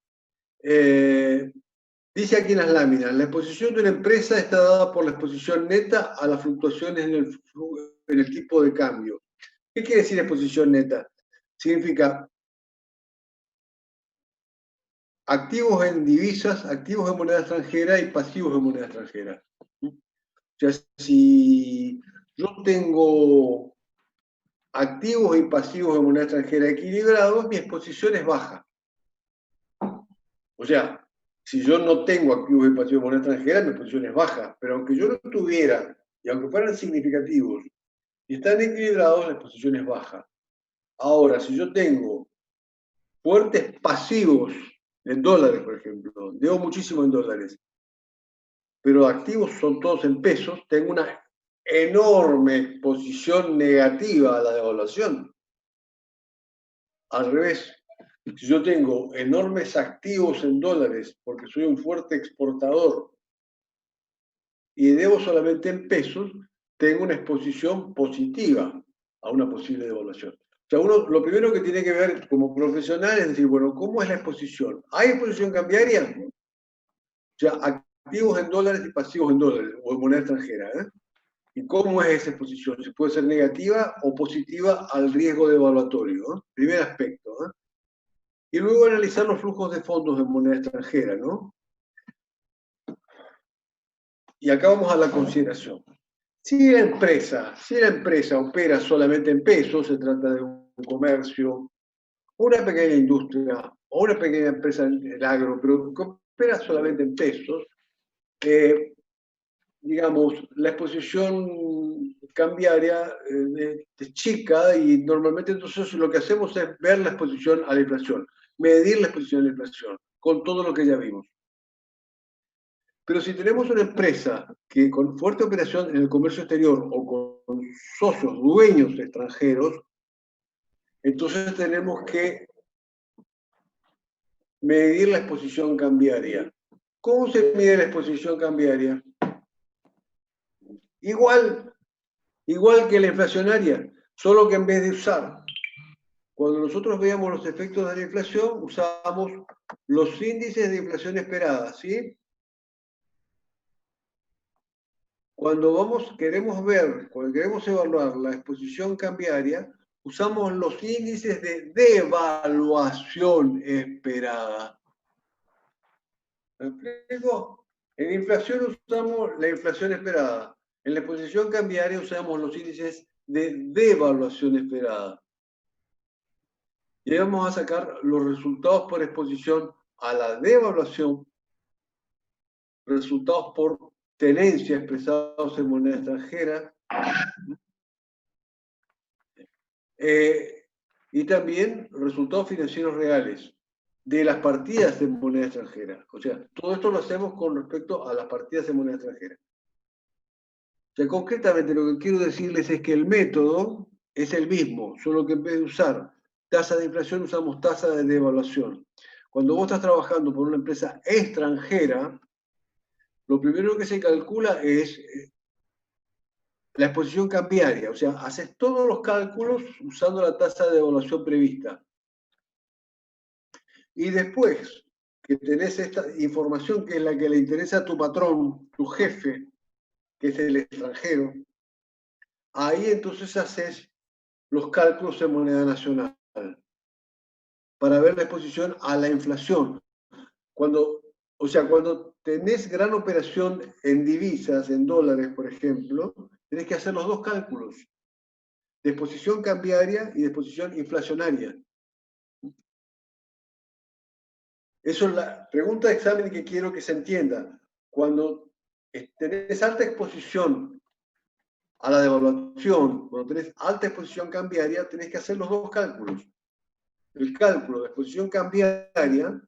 Dice aquí en las láminas, la exposición de una empresa está dada por la exposición neta a las fluctuaciones en el tipo de cambio. ¿Qué quiere decir exposición neta? Significa activos en divisas, activos en moneda extranjera y pasivos en moneda extranjera. sea, si yo tengo activos y pasivos de moneda extranjera equilibrados, mi exposición es baja. O sea, si yo no tengo activos y pasivos de moneda extranjera, mi exposición es baja. Pero aunque yo no tuviera, y aunque fueran significativos, y están equilibrados, la exposición es baja. Ahora, si yo tengo fuertes pasivos en dólares, por ejemplo, debo muchísimo en dólares, pero activos son todos en pesos, tengo una enorme exposición negativa a la devaluación. Al revés, si yo tengo enormes activos en dólares porque soy un fuerte exportador y debo solamente en pesos, tengo una exposición positiva a una posible devaluación. O sea, uno lo primero que tiene que ver como profesional es decir, bueno, ¿cómo es la exposición? ¿Hay exposición cambiaria? O sea, activos en dólares y pasivos en dólares o en moneda extranjera. ¿Y cómo es esa exposición? Si puede ser negativa o positiva al riesgo devaluatorio. Primer aspecto. Y luego analizar los flujos de fondos en moneda extranjera, ¿no? Y acá vamos a la consideración. Si la empresa opera solamente en pesos, se trata de un comercio, una pequeña industria o una pequeña empresa del agro, pero que opera solamente en pesos, digamos, la exposición cambiaria es chica y normalmente entonces lo que hacemos es ver la exposición a la inflación, medir la exposición a la inflación, con todo lo que ya vimos. Pero si tenemos una empresa que con fuerte operación en el comercio exterior o con socios, dueños extranjeros, entonces tenemos que medir la exposición cambiaria. ¿Cómo se mide la exposición cambiaria? Igual que la inflacionaria, solo que en vez de usar, cuando nosotros veamos los efectos de la inflación, usamos los índices de inflación esperada, ¿sí? Cuando queremos evaluar la exposición cambiaria, usamos los índices de devaluación esperada. ¿Me explico? En inflación usamos la inflación esperada. En la exposición cambiaria usamos los índices de devaluación esperada. Y ahí vamos a sacar los resultados por exposición a la devaluación, resultados por tenencia expresados en moneda extranjera, y también resultados financieros reales de las partidas de moneda extranjera. O sea, todo esto lo hacemos con respecto a las partidas de moneda extranjera. O sea, concretamente lo que quiero decirles es que el método es el mismo, solo que en vez de usar tasa de inflación usamos tasa de devaluación. Cuando vos estás trabajando por una empresa extranjera, lo primero que se calcula es la exposición cambiaria, o sea, haces todos los cálculos usando la tasa de devaluación prevista. Y después que tenés esta información que es la que le interesa a tu patrón, tu jefe, que es el extranjero, ahí entonces haces los cálculos en moneda nacional para ver la exposición a la inflación. Cuando tenés gran operación en divisas, en dólares, por ejemplo, tenés que hacer los dos cálculos, de exposición cambiaria y de exposición inflacionaria. Eso es la pregunta de examen que quiero que se entienda. Cuando tenés alta exposición a la devaluación, cuando tenés alta exposición cambiaria, tenés que hacer los dos cálculos. El cálculo de exposición cambiaria,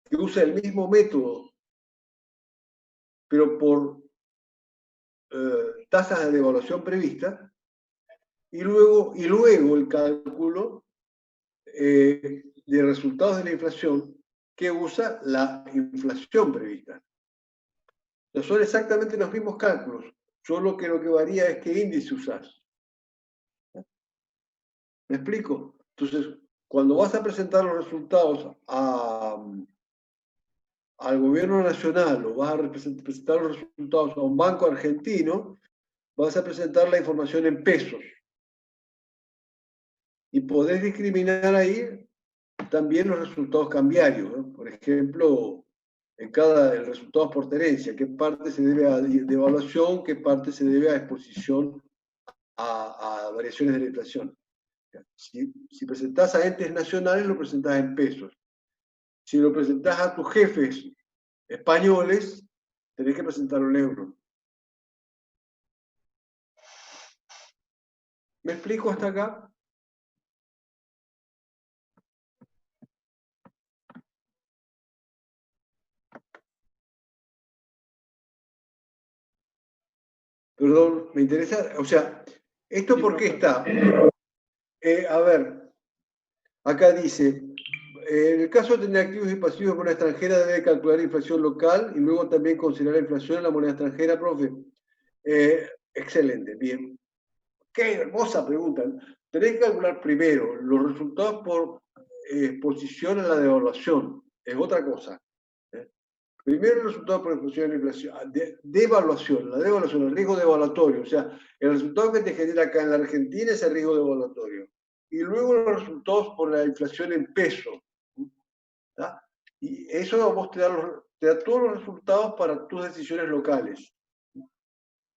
que usa el mismo método, pero por tasas de devaluación prevista, y luego el cálculo de resultados de la inflación, que usa la inflación prevista. Son exactamente los mismos cálculos, solo que lo que varía es qué índice usas. ¿Me explico? Entonces, cuando vas a presentar los resultados al gobierno nacional o vas a presentar los resultados a un banco argentino, vas a presentar la información en pesos. Y podés discriminar ahí también los resultados cambiarios, ¿no? Por ejemplo, el resultado por tenencia, qué parte se debe a devaluación, qué parte se debe a exposición a variaciones de la inflación. Si presentás a entes nacionales, lo presentás en pesos. Si lo presentás a tus jefes españoles, tenés que presentarlo en euros. ¿Me explico hasta acá? Perdón, me interesa, o sea, ¿esto por qué está? A ver, acá dice, en el caso de tener activos y pasivos de moneda extranjera debe calcular inflación local y luego también considerar la inflación en la moneda extranjera, profe. Excelente, bien. Qué hermosa pregunta. Tenés que calcular primero los resultados por exposición a la devaluación. Es otra cosa. Primero el resultado por exposición a la inflación, devaluación, la devaluación, el riesgo devaluatorio. O sea, el resultado que te genera acá en la Argentina es el riesgo devaluatorio. Y luego los resultados por la inflación en peso. ¿Tá? Y eso a vos te da todos los resultados para tus decisiones locales.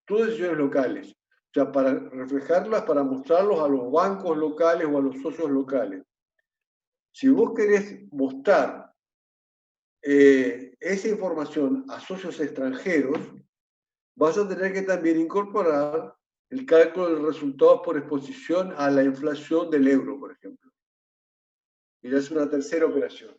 Tus decisiones locales. O sea, para reflejarlas, para mostrarlos a los bancos locales o a los socios locales. Si vos querés mostrar esa información a socios extranjeros, vas a tener que también incorporar el cálculo del resultado por exposición a la inflación del euro, por ejemplo. Y ya es una tercera operación.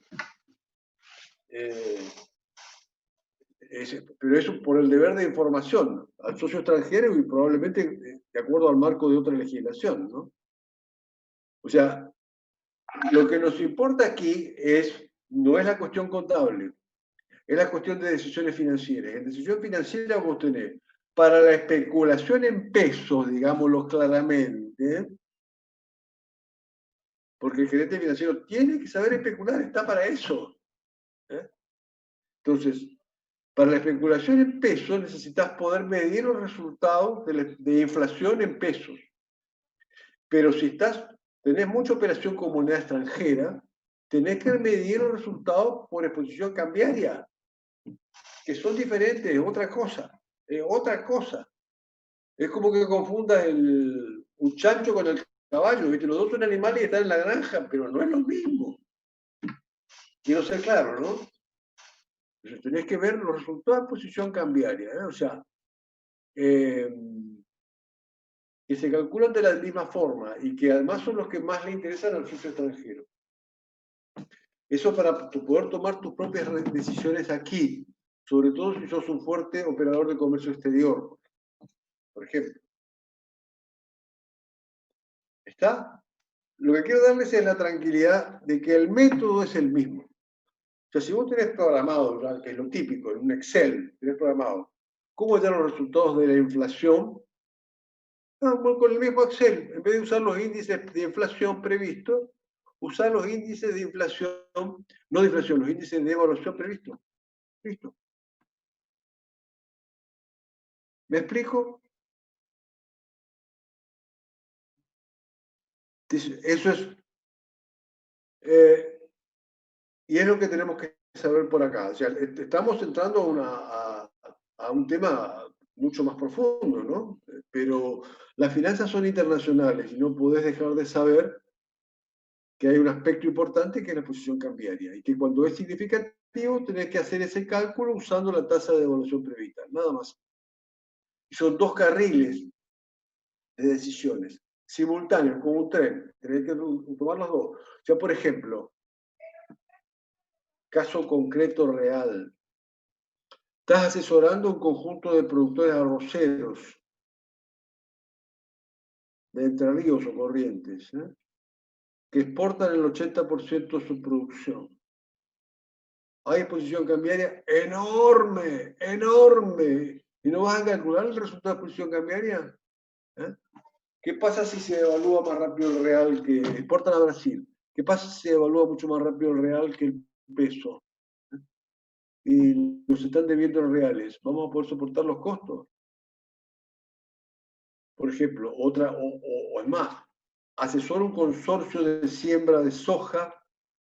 Pero eso por el deber de información al socio extranjero y probablemente de acuerdo al marco de otra legislación, ¿no? O sea, lo que nos importa aquí no es la cuestión contable, es la cuestión de decisiones financieras. En decisión financiera vos tenés, para la especulación en pesos, digámoslo claramente, porque el gerente financiero tiene que saber especular, está para eso. Entonces, para la especulación en pesos necesitas poder medir los resultados de inflación en pesos. Pero si tenés mucha operación con moneda extranjera, tenés que medir los resultados por exposición cambiaria, que son diferentes, es otra cosa. Es otra cosa. Es como que confundas un chancho con el caballo, ¿viste? Los dos son animales y están en la granja, pero no es lo mismo. Quiero ser claro, ¿no? Entonces tenés que ver los resultados de exposición cambiaria, ¿eh? O sea, que se calculan de la misma forma y que además son los que más le interesan al socio extranjero. Eso para poder tomar tus propias decisiones aquí, sobre todo si sos un fuerte operador de comercio exterior, por ejemplo. ¿Está? Lo que quiero darles es la tranquilidad de que el método es el mismo. O sea, si vos tenés programado, ¿verdad? Que es lo típico, en un Excel, tenés programado, cómo dar los resultados de la inflación, con el mismo Excel, en vez de usar los índices de inflación previstos, usar los índices de inflación, no de inflación, los índices de evaluación previstos. Listo. ¿Me explico? Eso es, y es lo que tenemos que saber por acá. O sea, estamos entrando a un tema mucho más profundo, ¿no? Pero las finanzas son internacionales y no podés dejar de saber que hay un aspecto importante que es la posición cambiaria y que cuando es significativo tenés que hacer ese cálculo usando la tasa de devaluación prevista, nada más. Y son dos carriles de decisiones simultáneos, como un tren, tenés que tomar los dos. O sea, por ejemplo, caso concreto real, estás asesorando un conjunto de productores arroceros de Entre Ríos o Corrientes, que exportan el 80% de su producción. Hay exposición cambiaria enorme, enorme. ¿Y no vas a calcular el resultado de exposición cambiaria? ¿Qué pasa si se evalúa más rápido el real que exportan a Brasil? ¿Qué pasa si se evalúa mucho más rápido el real que el peso? Y nos están debiendo en reales. ¿Vamos a poder soportar los costos? Por ejemplo, o es más, asesora un consorcio de siembra de soja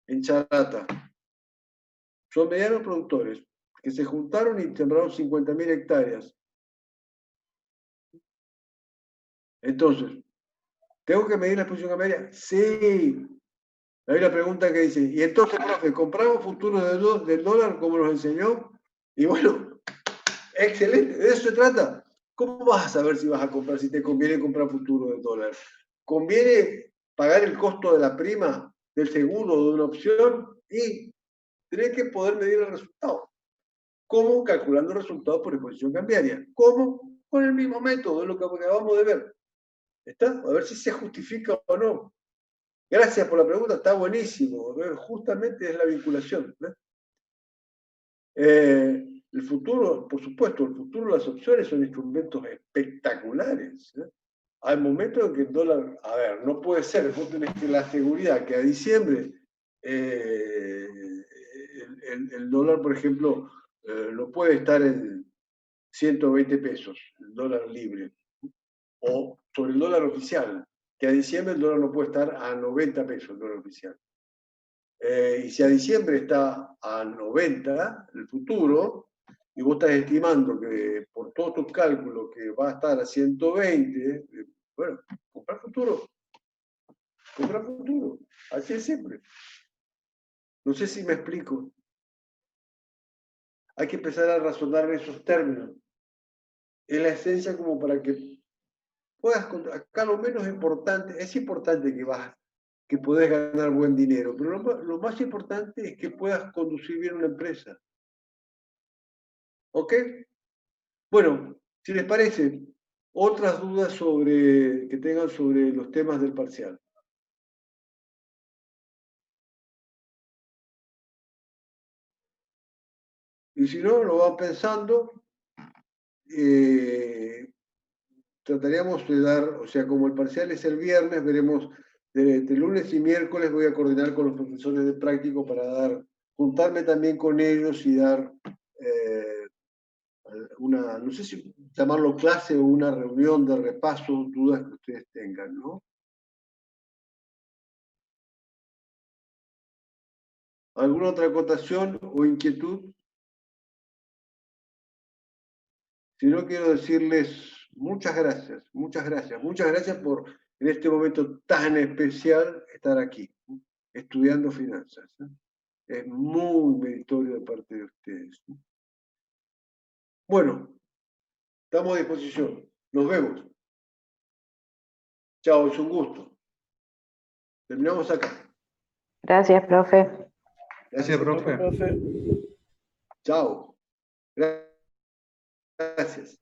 en Charata. Son medianos productores, que se juntaron y sembraron 50.000 hectáreas. Entonces, ¿tengo que medir la exposición cambiaria? Sí. Hay una pregunta que dice, y entonces, profe, ¿compramos futuros del dólar como nos enseñó? Y bueno, excelente, de eso se trata. ¿Cómo vas a saber si vas a comprar, si te conviene comprar futuros del dólar? ¿Conviene pagar el costo de la prima, del seguro, de una opción? Y tenés que poder medir el resultado. ¿Cómo? Calculando el resultado por exposición cambiaria. ¿Cómo? Con el mismo método, es lo que acabamos de ver. ¿Está? A ver si se justifica o no. Gracias por la pregunta, está buenísimo. Justamente es la vinculación. El futuro, por supuesto, el futuro, las opciones son instrumentos espectaculares. Hay momentos en que el dólar, a ver, no puede ser, vos tenés que la seguridad que a diciembre el dólar, por ejemplo, no puede estar en 120 pesos, el dólar libre, o sobre el dólar oficial, que a diciembre el dólar no puede estar a 90 pesos, el dólar oficial. Y si a diciembre está a 90, el futuro, y vos estás estimando que por todos tus cálculos que va a estar a 120, bueno, comprar futuro. Comprar futuro. Así es siempre. No sé si me explico. Hay que empezar a razonar en esos términos. Es la esencia como para que puedas, acá lo menos importante, es importante que podés ganar buen dinero, pero lo más importante es que puedas conducir bien una empresa. ¿Ok? Bueno, si les parece, otras dudas que tengan sobre los temas del parcial. Y si no, lo van pensando. Trataríamos de dar, o sea, como el parcial es el viernes, veremos de lunes y miércoles voy a coordinar con los profesores de práctico para juntarme también con ellos y dar una, no sé si llamarlo clase o una reunión de repaso, dudas que ustedes tengan, ¿no? ¿Alguna otra acotación o inquietud? Si no, quiero decirles muchas gracias, muchas gracias, muchas gracias por en este momento tan especial estar aquí, estudiando finanzas. Es muy meritorio de parte de ustedes. Bueno, estamos a disposición. Nos vemos. Chao, es un gusto. Terminamos acá. Gracias, profe. Gracias, profe. Chao. Gracias.